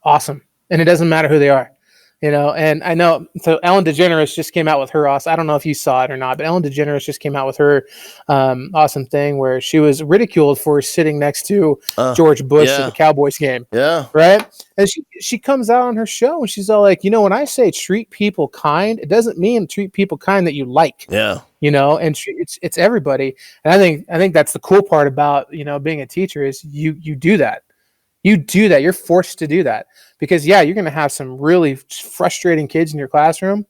awesome. And it doesn't matter who they are. And I know, so Ellen DeGeneres just came out with her awesome, I don't know if you saw it or not, but Ellen DeGeneres just came out with her awesome thing where she was ridiculed for sitting next to George Bush at the Cowboys game. Yeah. Right. And she comes out on her show and she's all like, when I say treat people kind, it doesn't mean treat people kind that you like. Yeah. And it's everybody. And I think that's the cool part about, being a teacher is you do that. You do that. You're forced to do that because, you're going to have some really frustrating kids in your classroom,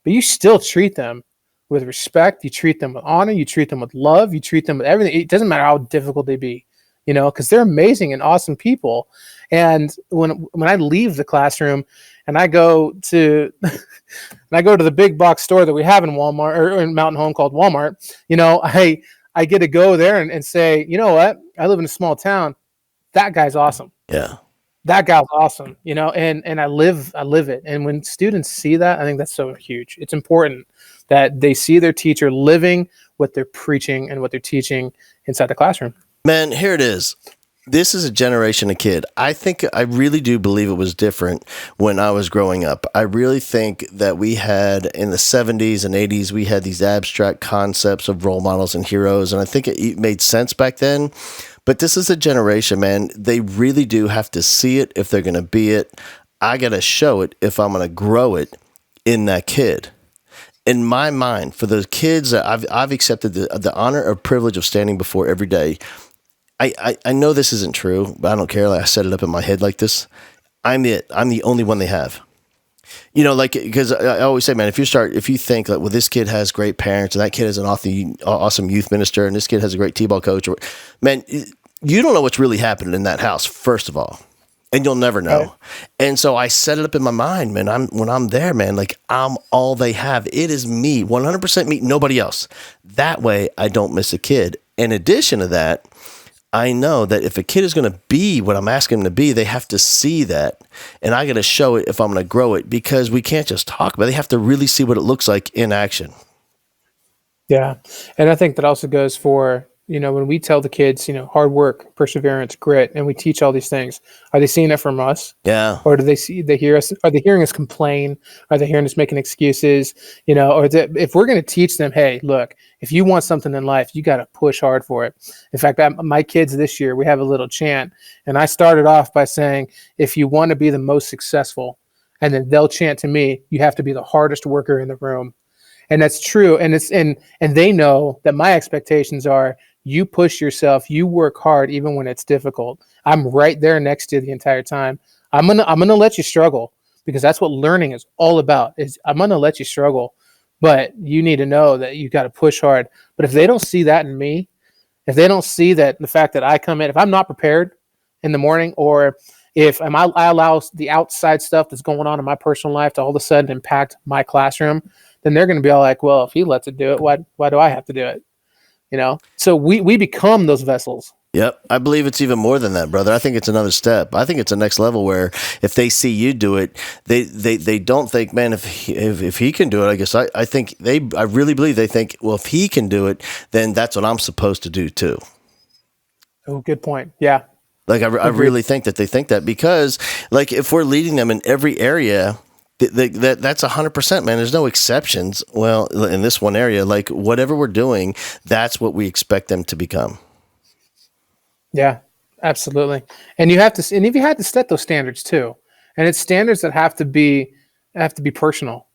but you still treat them with respect. You treat them with honor. You treat them with love. You treat them with everything. It doesn't matter how difficult they be, because they're amazing and awesome people. And when I leave the classroom and I go to the big box store that we have in Walmart or in Mountain Home called Walmart, I get to go there and say, you know what? I live in a small town. That guy's awesome. Yeah. That guy's awesome, and I live it. And when students see that, I think that's so huge. It's important that they see their teacher living what they're preaching and what they're teaching inside the classroom. Man, here it is. This is a generation of kid. I really do believe it was different when I was growing up. I really think that we had in the 70s and 80s, we had these abstract concepts of role models and heroes. And I think it made sense back then. But this is a generation, man. They really do have to see it if they're going to be it. I got to show it if I'm going to grow it in that kid. In my mind, for those kids, I've accepted the honor or privilege of standing before every day. I know this isn't true, but I don't care. Like, I set it up in my head like this. I'm the only one they have. Because I always say, man, if you think like, well, this kid has great parents and that kid is an awesome youth minister and this kid has a great t-ball coach, man, you don't know what's really happening in that house, first of all, and you'll never know. Right. And so I set it up in my mind, man. When I'm there, man, like I'm all they have. It is me, 100% me, nobody else. That way I don't miss a kid. In addition to that, I know that if a kid is going to be what I'm asking them to be, they have to see that. And I got to show it if I'm going to grow it, because we can't just talk about it. They have to really see what it looks like in action. Yeah. And I think that also goes for, when we tell the kids, hard work, perseverance, grit, and we teach all these things, are they seeing it from us? Yeah. Or do they hear us? Are they hearing us complain? Are they hearing us making excuses? If we're going to teach them, hey, look, if you want something in life, you got to push hard for it. In fact, my kids this year, we have a little chant, and I started off by saying, if you want to be the most successful, and then they'll chant to me, you have to be the hardest worker in the room. And that's true. And and they know that my expectations are you push yourself, you work hard even when it's difficult. I'm right there next to you the entire time. I'm gonna let you struggle, because that's what learning is all about. Is I'm gonna let you struggle, but you need to know that you got to push hard. But if they don't see that in me, if they don't see that the fact that I come in, if I'm not prepared in the morning, or if I allow the outside stuff that's going on in my personal life to all of a sudden impact my classroom, then they're going to be all like, well, if he lets it do it, why do I have to do it? So we become those vessels. Yep. I believe it's even more than that, brother. I think it's another step. I think it's a next level where if they see you do it, they don't think, man, if he can do it, I guess I really believe they think, well, if he can do it, then that's what I'm supposed to do too. Oh, good point. Yeah. Like I really think that they think that, because like if we're leading them in every area, that's 100%, man. There's no exceptions. Well, in this one area, like whatever we're doing, that's what we expect them to become. Yeah, absolutely. And if you had to set those standards too, and it's standards that have to be personal,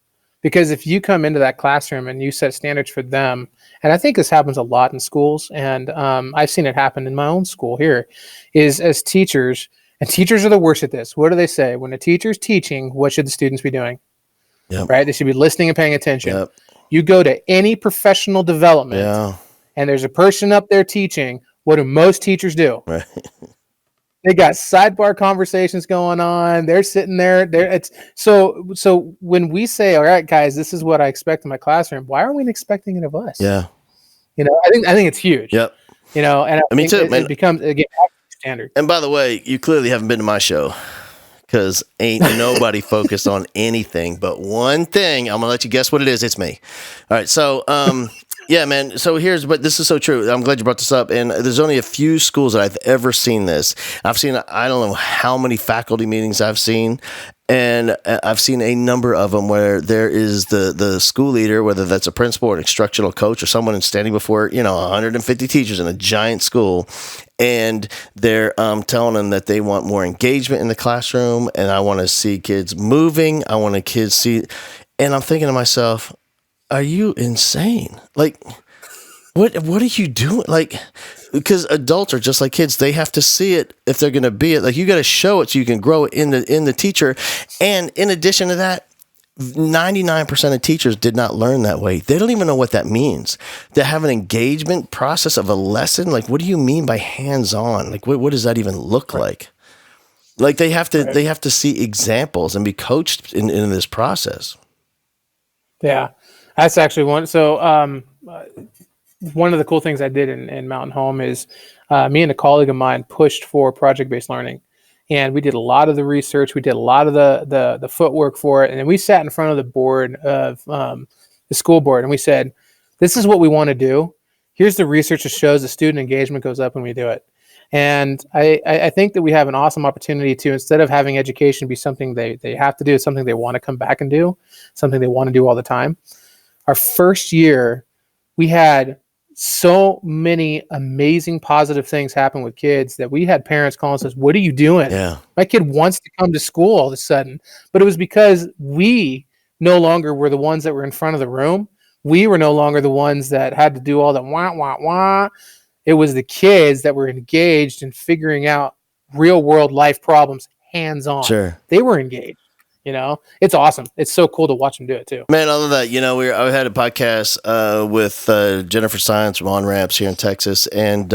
because if you come into that classroom and you set standards for them, and I think this happens a lot in schools, and I've seen it happen in my own school here, is as teachers, and teachers are the worst at this. What do they say? When a teacher's teaching, what should the students be doing? Yep. Right? They should be listening and paying attention. Yep. You go to any professional development, and there's a person up there teaching. What do most teachers do? Right. They got sidebar conversations going on. They're sitting there. So when we say, all right, guys, this is what I expect in my classroom, why aren't we expecting it of us? Yeah. I think it's huge. Yep. And I mean, too, man. It becomes, again, standard. And by the way, you clearly haven't been to my show, because ain't nobody focused on anything but one thing. I'm going to let you guess what it is. It's me. All right. So, yeah, man. So but this is so true. I'm glad you brought this up. And there's only a few schools that I've ever seen this. I've seen, I don't know how many faculty meetings I've seen. And I've seen a number of them where there is the school leader, whether that's a principal or an instructional coach or someone standing before, 150 teachers in a giant school. And they're telling them that they want more engagement in the classroom. And I want to see kids moving. I want kids see. And I'm thinking to myself, are you insane? Like, what are you doing? Like, because adults are just like kids. They have to see it if they're going to be it. Like, you got to show it so you can grow it in the teacher. And in addition to that, 99% of teachers did not learn that way. They don't even know what that means. To have an engagement process of a lesson. Like, what do you mean by hands-on? Like, what does that even look like? Like, they have to see examples and be coached in this process. Yeah. That's actually one. So one of the cool things I did in Mountain Home is me and a colleague of mine pushed for project-based learning. And we did a lot of the research. We did a lot of the footwork for it. And then we sat in front of the board of the school board, and we said, this is what we want to do. Here's the research that shows the student engagement goes up when we do it. And I think that we have an awesome opportunity to, instead of having education be something they have to do, it's something they want to come back and do, something they want to do all the time. Our first year, we had so many amazing positive things happen with kids that we had parents calling us, what are you doing? Yeah. My kid wants to come to school all of a sudden. But it was because we no longer were the ones that were in front of the room. We were no longer the ones that had to do all the wah, wah, wah. It was the kids that were engaged in figuring out real world life problems hands-on. Sure. They were engaged. It's awesome. It's so cool to watch them do it too. Man, other than that, I had a podcast with Jennifer Science from On Ramps here in Texas, and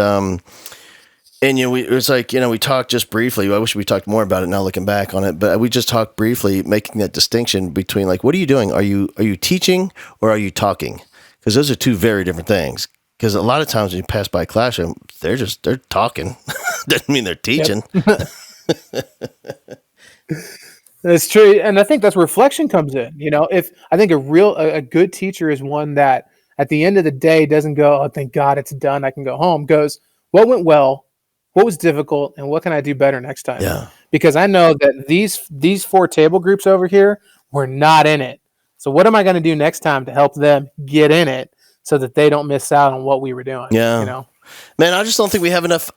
it was like, we talked just briefly. I wish we talked more about it now, looking back on it, but we just talked briefly, making that distinction between, like, what are you doing? Are you teaching or are you talking? Because those are two very different things. Because a lot of times when you pass by a classroom, they're talking. Doesn't mean they're teaching. Yep. That's true. And I think that's where reflection comes in. If I think a good teacher is one that at the end of the day doesn't go, oh, thank God it's done, I can go home, goes, what went well, what was difficult, and what can I do better next time? Yeah. Because I know that these 4 table groups over here were not in it. So what am I going to do next time to help them get in it so that they don't miss out on what we were doing? Yeah. Man, I just don't think we have enough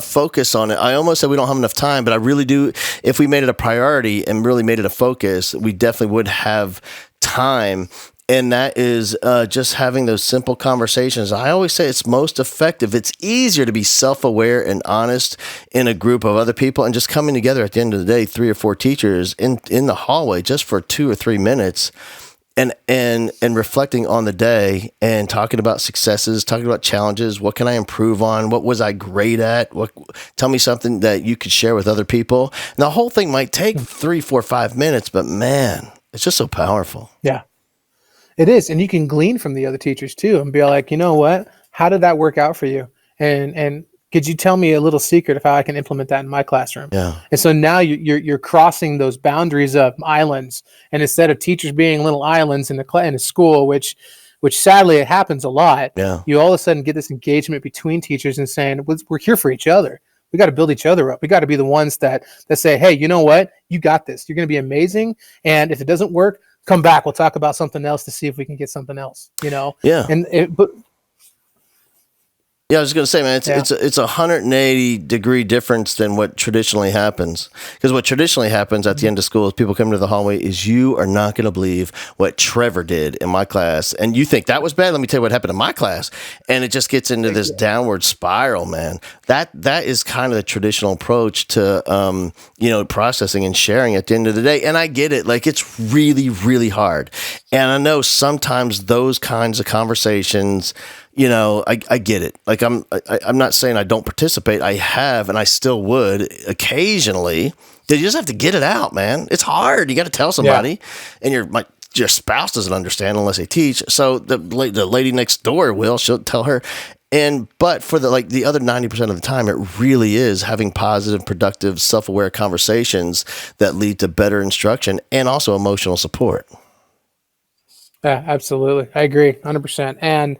focus on it. I almost said we don't have enough time, but I really do. If we made it a priority and really made it a focus, we definitely would have time And that is just having those simple conversations. I always say it's most effective. It's easier to be self-aware and honest in a group of other people, and just coming together at the end of the day, 3 or 4 teachers in the hallway just for 2 or 3 minutes, and reflecting on the day and talking about successes, talking about challenges. What can I improve on? What was I great at? Tell me something that you could share with other people. And the whole thing might take 3, 4, 5 minutes, but man, it's just so powerful. Yeah. It is. And you can glean from the other teachers too and be like, you know what, how did that work out for you? And could you tell me a little secret of how I can implement that in my classroom? Yeah. And so now you're crossing those boundaries of islands. And instead of teachers being little islands in a school, which sadly it happens a lot, Yeah. you all of a sudden get this engagement between teachers and saying, we're here for each other. We got to build each other up. We got to be the ones that say, hey, you know what? You got this. You're going to be amazing. And if it doesn't work, come back. We'll talk about something else to see if we can get something else, Yeah. Yeah, I was going to say, man, it's a 180-degree difference than what traditionally happens. Because what traditionally happens at the end of school is people come to the hallway is, you are not going to believe what Trevor did in my class. And you think that was bad? Let me tell you what happened in my class. And it just gets into this downward spiral, man. That is kind of the traditional approach to, processing and sharing at the end of the day. And I get it. Like, it's really, really hard. And I know sometimes those kinds of conversations, I get it. Like, I'm not saying I don't participate. I have, and I still would occasionally. You just have to get it out, man. It's hard. You got to tell somebody, and your spouse doesn't understand unless they teach. So the lady next door will. She'll tell her. But for the other 90% of the time, it really is having positive, productive, self-aware conversations that lead to better instruction and also emotional support. Yeah, absolutely. I agree 100%. And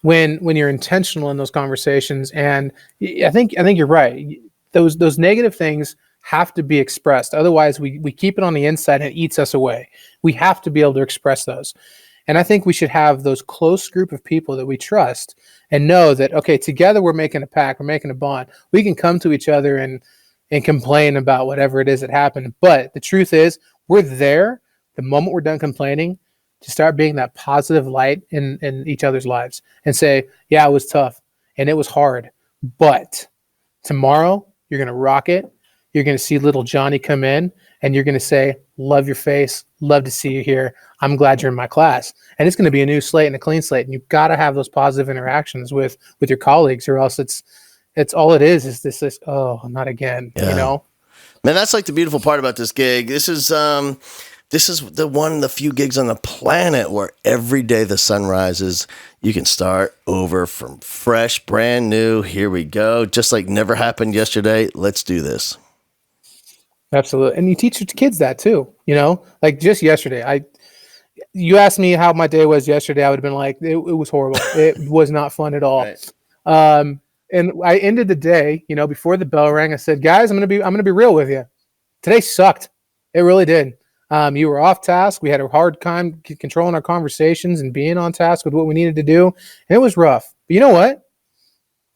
when you're intentional in those conversations, and I think you're right. Those negative things have to be expressed. Otherwise, we keep it on the inside and it eats us away. We have to be able to express those. And I think we should have those close group of people that we trust and know that, okay, together we're making a pact, we're making a bond. We can come to each other and complain about whatever it is that happened. But the truth is, we're there the moment we're done complaining to start being that positive light in each other's lives and say, yeah, it was tough and it was hard, but tomorrow you're going to rock it. You're going to see little Johnny come in and you're going to say, love your face. Love to see you here. I'm glad you're in my class. And it's going to be a new slate and a clean slate. And you've got to have those positive interactions with your colleagues, or else it's all it is this, oh, not again, Man, that's like the beautiful part about this gig. This is the one of the few gigs on the planet where every day the sun rises, you can start over from fresh, brand new. Here we go. Just like never happened yesterday. Let's do this. Absolutely. And you teach your kids that too, like just yesterday, you asked me how my day was yesterday. I would have been like, it was horrible. It was not fun at all. Right. And I ended the day, before the bell rang, I said, guys, I'm going to be real with you. Today sucked. It really did. You were off task. We had a hard time controlling our conversations and being on task with what we needed to do. And it was rough. But you know what?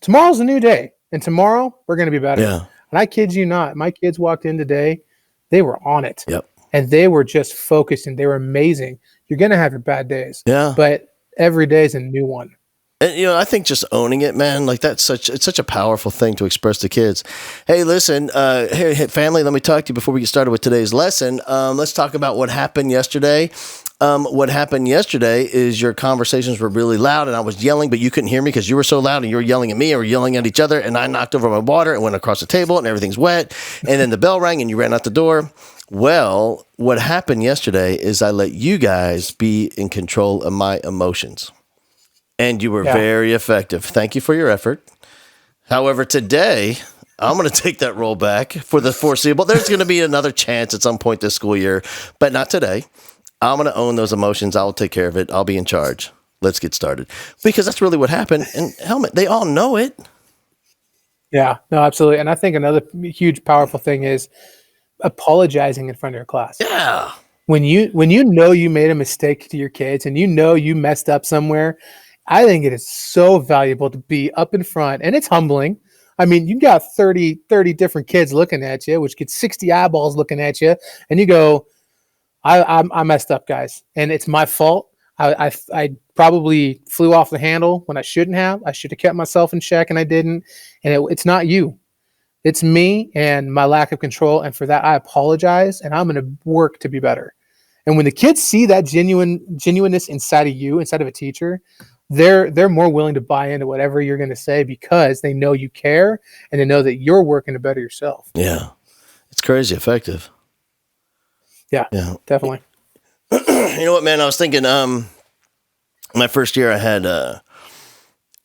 Tomorrow's a new day. And tomorrow we're going to be better. Yeah. And I kid you not, my kids walked in today. They were on it. Yep. And they were just focused and they were amazing. You're going to have your bad days. Yeah. But every day is a new one. And, I think just owning it, man, like it's such a powerful thing to express to kids. Hey, listen, hey, family, let me talk to you before we get started with today's lesson. Let's talk about what happened yesterday. What happened yesterday is your conversations were really loud and I was yelling, but you couldn't hear me because you were so loud and you were yelling at me or yelling at each other. And I knocked over my water and went across the table and everything's wet. And then the bell rang and you ran out the door. Well, what happened yesterday is I let you guys be in control of my emotions. And you were very effective. Thank you for your effort. However, today, I'm going to take that role back for the foreseeable. There's going to be another chance at some point this school year, but not today. I'm going to own those emotions. I'll take care of it. I'll be in charge. Let's get started. Because that's really what happened. And Helmet, they all know it. Yeah, no, absolutely. And I think another huge, powerful thing is apologizing in front of your class. Yeah. When you know you made a mistake to your kids and you messed up somewhere, I think it is so valuable to be up in front, and it's humbling. I mean, you got 30 different kids looking at you, which gets 60 eyeballs looking at you, and you go, I messed up, guys, and it's my fault. I probably flew off the handle when I shouldn't have. I should have kept myself in check, and I didn't. And it's not you. It's me and my lack of control. And for that, I apologize, and I'm going to work to be better. And when the kids see that genuineness inside of you, inside of a teacher, they're more willing to buy into whatever you're going to say because they know you care and they know that you're working to better yourself. Yeah. It's crazy effective. Yeah, definitely. You know what, man? I was thinking, my first year I had,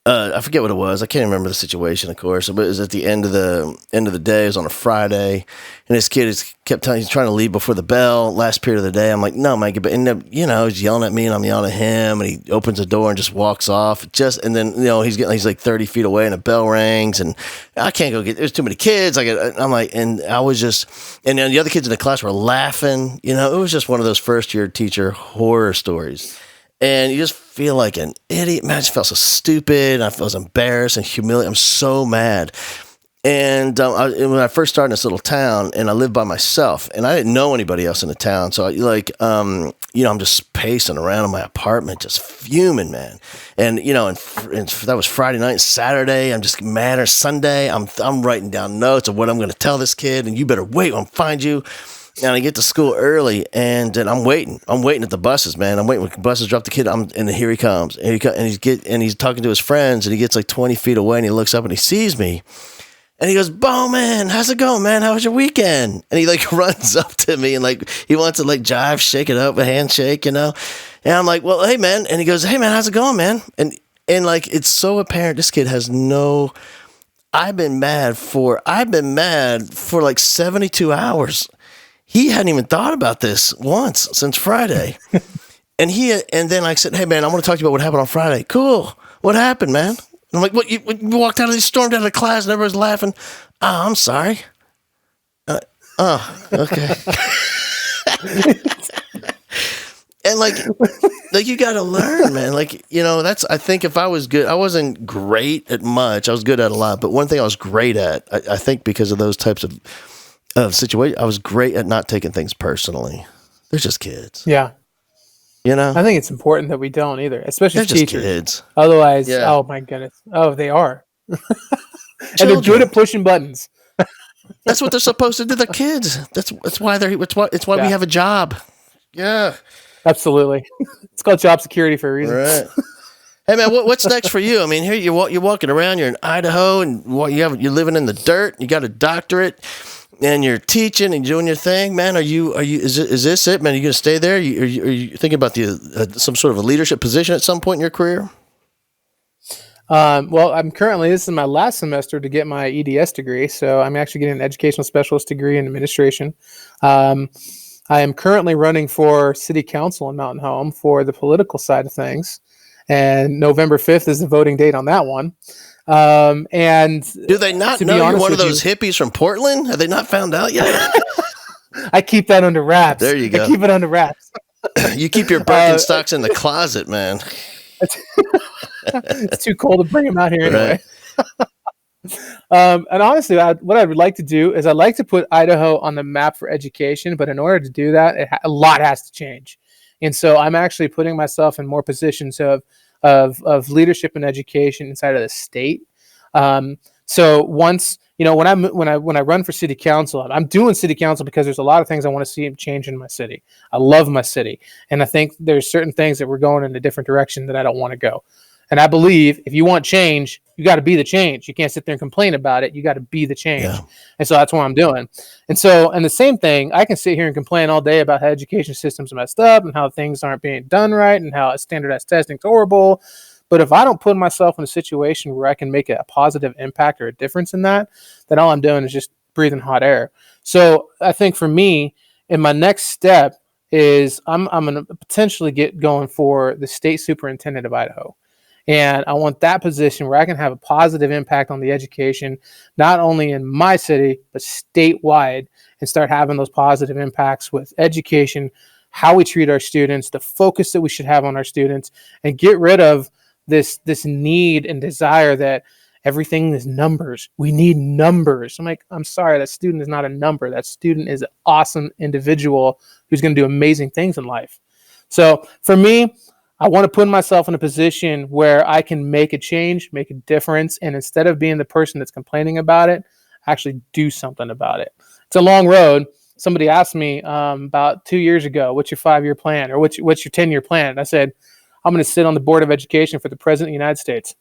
I forget what it was. I can't remember the situation, of course, but it was at the end of the day. It was on a Friday, and this kid kept telling, he's trying to leave before the bell, last period of the day. I'm like, no, Mike, but and he's yelling at me, and I'm yelling at him, and he opens the door and just walks off. And then he's like 30 feet away, and a bell rings, and I can't go get. There's too many kids. I'm like, and I was just, and then the other kids in the class were laughing. It was just one of those first year teacher horror stories. And you just feel like an idiot. Man, I just felt so stupid. I was embarrassed and humiliated. I'm so mad. And when I first started in this little town, and I lived by myself, and I didn't know anybody else in the town. So I'm just pacing around in my apartment, just fuming, man. And and that was Friday night and Saturday. I'm just mad. Or Sunday, I'm writing down notes of what I'm going to tell this kid. And you better wait. I'll find you. And I get to school early, and then I'm waiting. I'm waiting at the buses, man. I'm waiting when the buses drop the kid. And here he comes. And he's talking to his friends, and he gets like 20 feet away, and he looks up and he sees me, and he goes, "Bowman, how's it going, man? How was your weekend?" And he like runs up to me and like he wants to like jive, shake it up, a handshake, And I'm like, "Well, hey, man." And he goes, "Hey, man, how's it going, man?" And like it's so apparent this kid has no. I've been mad for like 72 hours. He hadn't even thought about this once since Friday. And then I said, "Hey, man, I want to talk to you about what happened on Friday." "Cool. What happened, man?" And I'm like, "What? You walked out of stormed out of the class and everybody's laughing." "Oh, I'm sorry." Okay. And like you got to learn, man. I think if I was good, I wasn't great at much. I was good at a lot. But one thing I was great at, I think because of those types of situation, I was great at not taking things personally. They're just kids. Yeah. I think it's important that we don't either, especially they're teachers. Just kids. Otherwise, Oh my goodness. Oh, they are. And they're good at pushing buttons. That's what they're supposed to do. They're kids. That's why we have a job. Yeah. Absolutely. It's called job security for a reason. Right. Hey, man, what's next for you? I mean, here you're walking around. You're in Idaho, and you're living in the dirt. You got a doctorate. And you're teaching and doing your thing, man. Is this it, man? Are you going to stay there? Are you thinking about some sort of a leadership position at some point in your career? Well, this is my last semester to get my EDS degree. So I'm actually getting an educational specialist degree in administration. I am currently running for city council in Mountain Home for the political side of things. And November 5th is the voting date on that one. And do they not know you're one of those hippies from Portland? Have they not found out yet? I keep that under wraps. There you go. I keep it under wraps. You keep your Birkenstocks in the closet, man. It's too cold to bring them out here anyway. Right. And honestly, what I would like to do is I'd like to put Idaho on the map for education, but in order to do that, a lot has to change. And so I'm actually putting myself in more positions of leadership and education inside of the state. So once, when I run for city council, I'm doing city council because there's a lot of things I want to see change in my city. I love my city. And I think there's certain things that we're going in a different direction that I don't want to go. And I believe if you want change, you got to be the change. You can't sit there and complain about it. You got to be the change. Yeah. And so that's what I'm doing. And the same thing, I can sit here and complain all day about how education systems are messed up and how things aren't being done right and how standardized testing is horrible. But if I don't put myself in a situation where I can make a positive impact or a difference in that, then all I'm doing is just breathing hot air. So I think for me, in my next step is I'm going to potentially get going for the state superintendent of Idaho. And I want that position where I can have a positive impact on the education, not only in my city, but statewide, and start having those positive impacts with education, how we treat our students, the focus that we should have on our students, and get rid of this need and desire that everything is numbers. We need numbers. I'm like, I'm sorry, that student is not a number. That student is an awesome individual who's going to do amazing things in life. So for me, I want to put myself in a position where I can make a change, make a difference, and instead of being the person that's complaining about it, actually do something about it. It's a long road. Somebody asked me about 2 years ago, what's your 5-year plan, or what's your 10-year plan? And I said, I'm going to sit on the board of education for the president of the United States.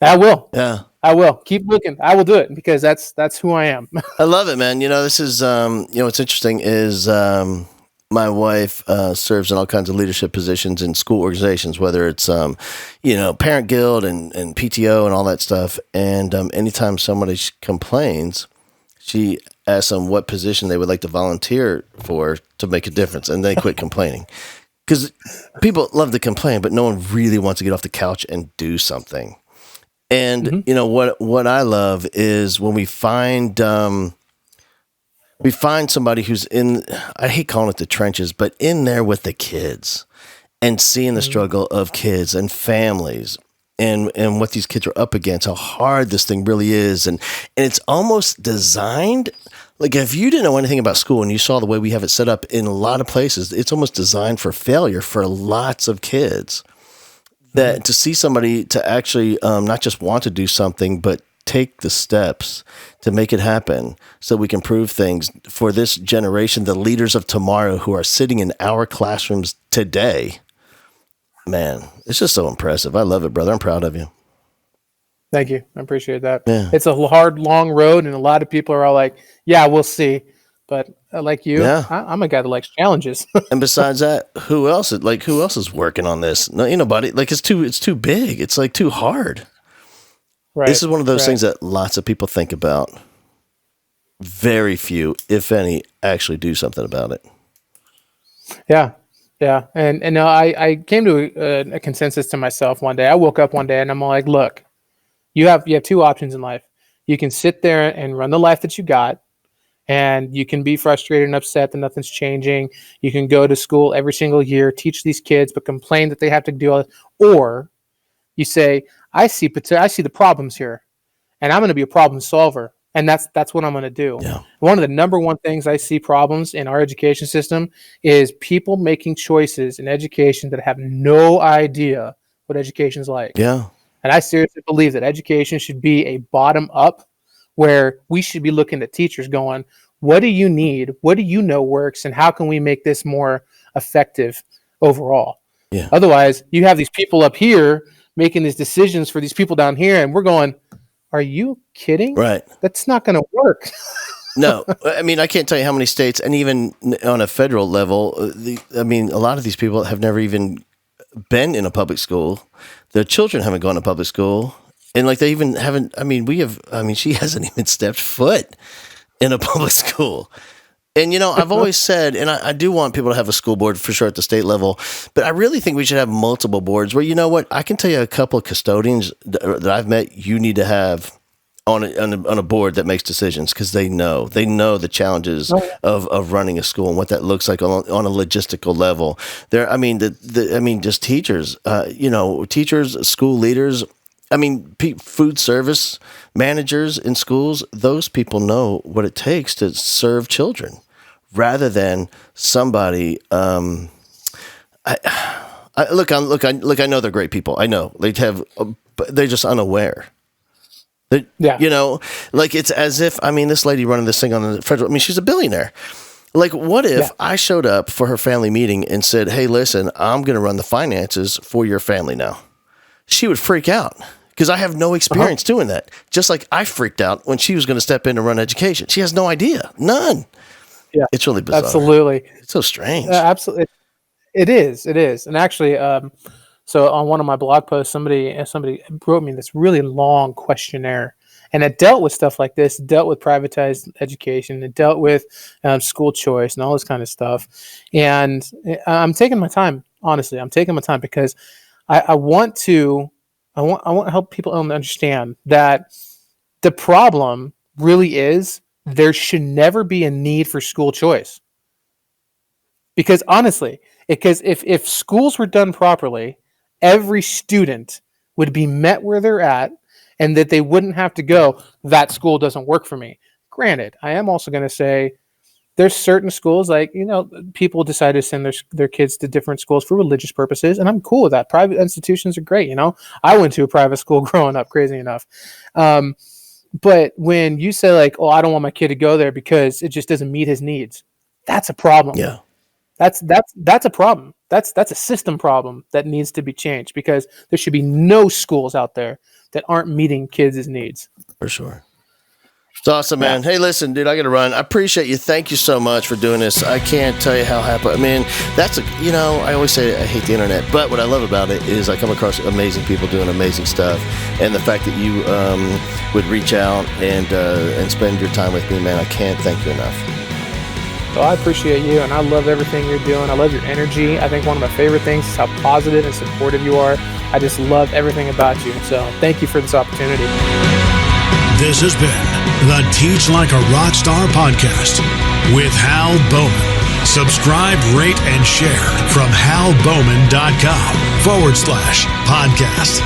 I will. Yeah. I will. Keep looking. I will do it because that's who I am. I love it, man. This is, what's interesting is my wife serves in all kinds of leadership positions in school organizations, whether it's, parent guild and PTO and all that stuff. And anytime somebody complains, she asks them what position they would like to volunteer for to make a difference, and they quit complaining. Because people love to complain, but no one really wants to get off the couch and do something. And what I love is when we find somebody who's in, I hate calling it the trenches, but in there with the kids and seeing the struggle of kids and families and what these kids are up against, how hard this thing really is. And it's almost designed, like if you didn't know anything about school and you saw the way we have it set up in a lot of places, it's almost designed for failure for lots of kids. That to see somebody to actually not just want to do something, but take the steps to make it happen so we can prove things for this generation, the leaders of tomorrow who are sitting in our classrooms today. Man, it's just so impressive. I love it, brother. I'm proud of you. Thank you. I appreciate that. Yeah. It's a hard, long road, and a lot of people are all like, yeah, we'll see. But like you, Yeah. I'm a guy that likes challenges. And besides that, who else is working on this? No, ain't nobody. Like it's too big. It's like too hard. Right. This is one of those things that lots of people think about. Very few, if any, actually do something about it. Yeah. Yeah. And no, I came to a consensus to myself one day. I woke up one day and I'm like, look, you have two options in life. You can sit there and run the life that you got, and you can be frustrated and upset that nothing's changing. You can go to school every single year, teach these kids, but complain that they have to do all this. Or you say, I see the problems here, and I'm going to be a problem solver. And that's what I'm going to do. Yeah. One of the number one things I see problems in our education system is people making choices in education that have no idea what education's like. Yeah. And I seriously believe that education should be a bottom up, where we should be looking at teachers going, what do you need? What do you know works? And how can we make this more effective overall? Yeah. Otherwise, you have these people up here making these decisions for these people down here, and we're going, are you kidding? Right. That's not going to work. No, I mean, I can't tell you how many states, and even on a federal level, a lot of these people have never even been in a public school. Their children haven't gone to public school. And like they even haven't, she hasn't even stepped foot in a public school. And, I've always said, and I do want people to have a school board for sure at the state level, but I really think we should have multiple boards where, you know what, I can tell you a couple of custodians that I've met you need to have on a board that makes decisions, because they know the challenges of running a school and what that looks like on a logistical level. Just teachers, teachers, school leaders. Food service managers in schools, those people know what it takes to serve children rather than somebody. I know they're great people. I know but they're just unaware. It's as if, this lady running this thing on the federal, she's a billionaire. Like, what if I showed up for her family meeting and said, hey, listen, I'm going to run the finances for your family now? She would freak out because I have no experience doing that. Just like I freaked out when she was going to step in and run education. She has no idea. None. Yeah. It's really bizarre. Absolutely. It's so strange. Absolutely. It is. And actually, so on one of my blog posts, somebody wrote me this really long questionnaire, and it dealt with stuff like this. It dealt with privatized education. It dealt with school choice and all this kind of stuff. And I'm taking my time. Honestly, I'm taking my time because I want to help people understand that the problem really is there should never be a need for school choice. Because honestly, if schools were done properly, every student would be met where they're at, and that they wouldn't have to go, that school doesn't work for me. Granted, I am also going to say there's certain schools, like, people decide to send their kids to different schools for religious purposes, and I'm cool with that. Private institutions are great. I went to a private school growing up, crazy enough. But when you say like, oh, I don't want my kid to go there because it just doesn't meet his needs, that's a problem. Yeah. That's a problem. That's a system problem that needs to be changed, because there should be no schools out there that aren't meeting kids' needs. For sure. It's awesome, man. Hey, listen, dude, I got to run. I appreciate you. Thank you so much for doing this. I can't tell you how happy. I mean, I always say I hate the internet, but what I love about it is I come across amazing people doing amazing stuff, and the fact that you would reach out and spend your time with me, man, I can't thank you enough. Well, I appreciate you, and I love everything you're doing. I love your energy. I think one of my favorite things is how positive and supportive you are. I just love everything about you. So thank you for this opportunity. This has been the Teach Like a Rockstar podcast with Hal Bowman. Subscribe, rate, and share from halbowman.com/podcast.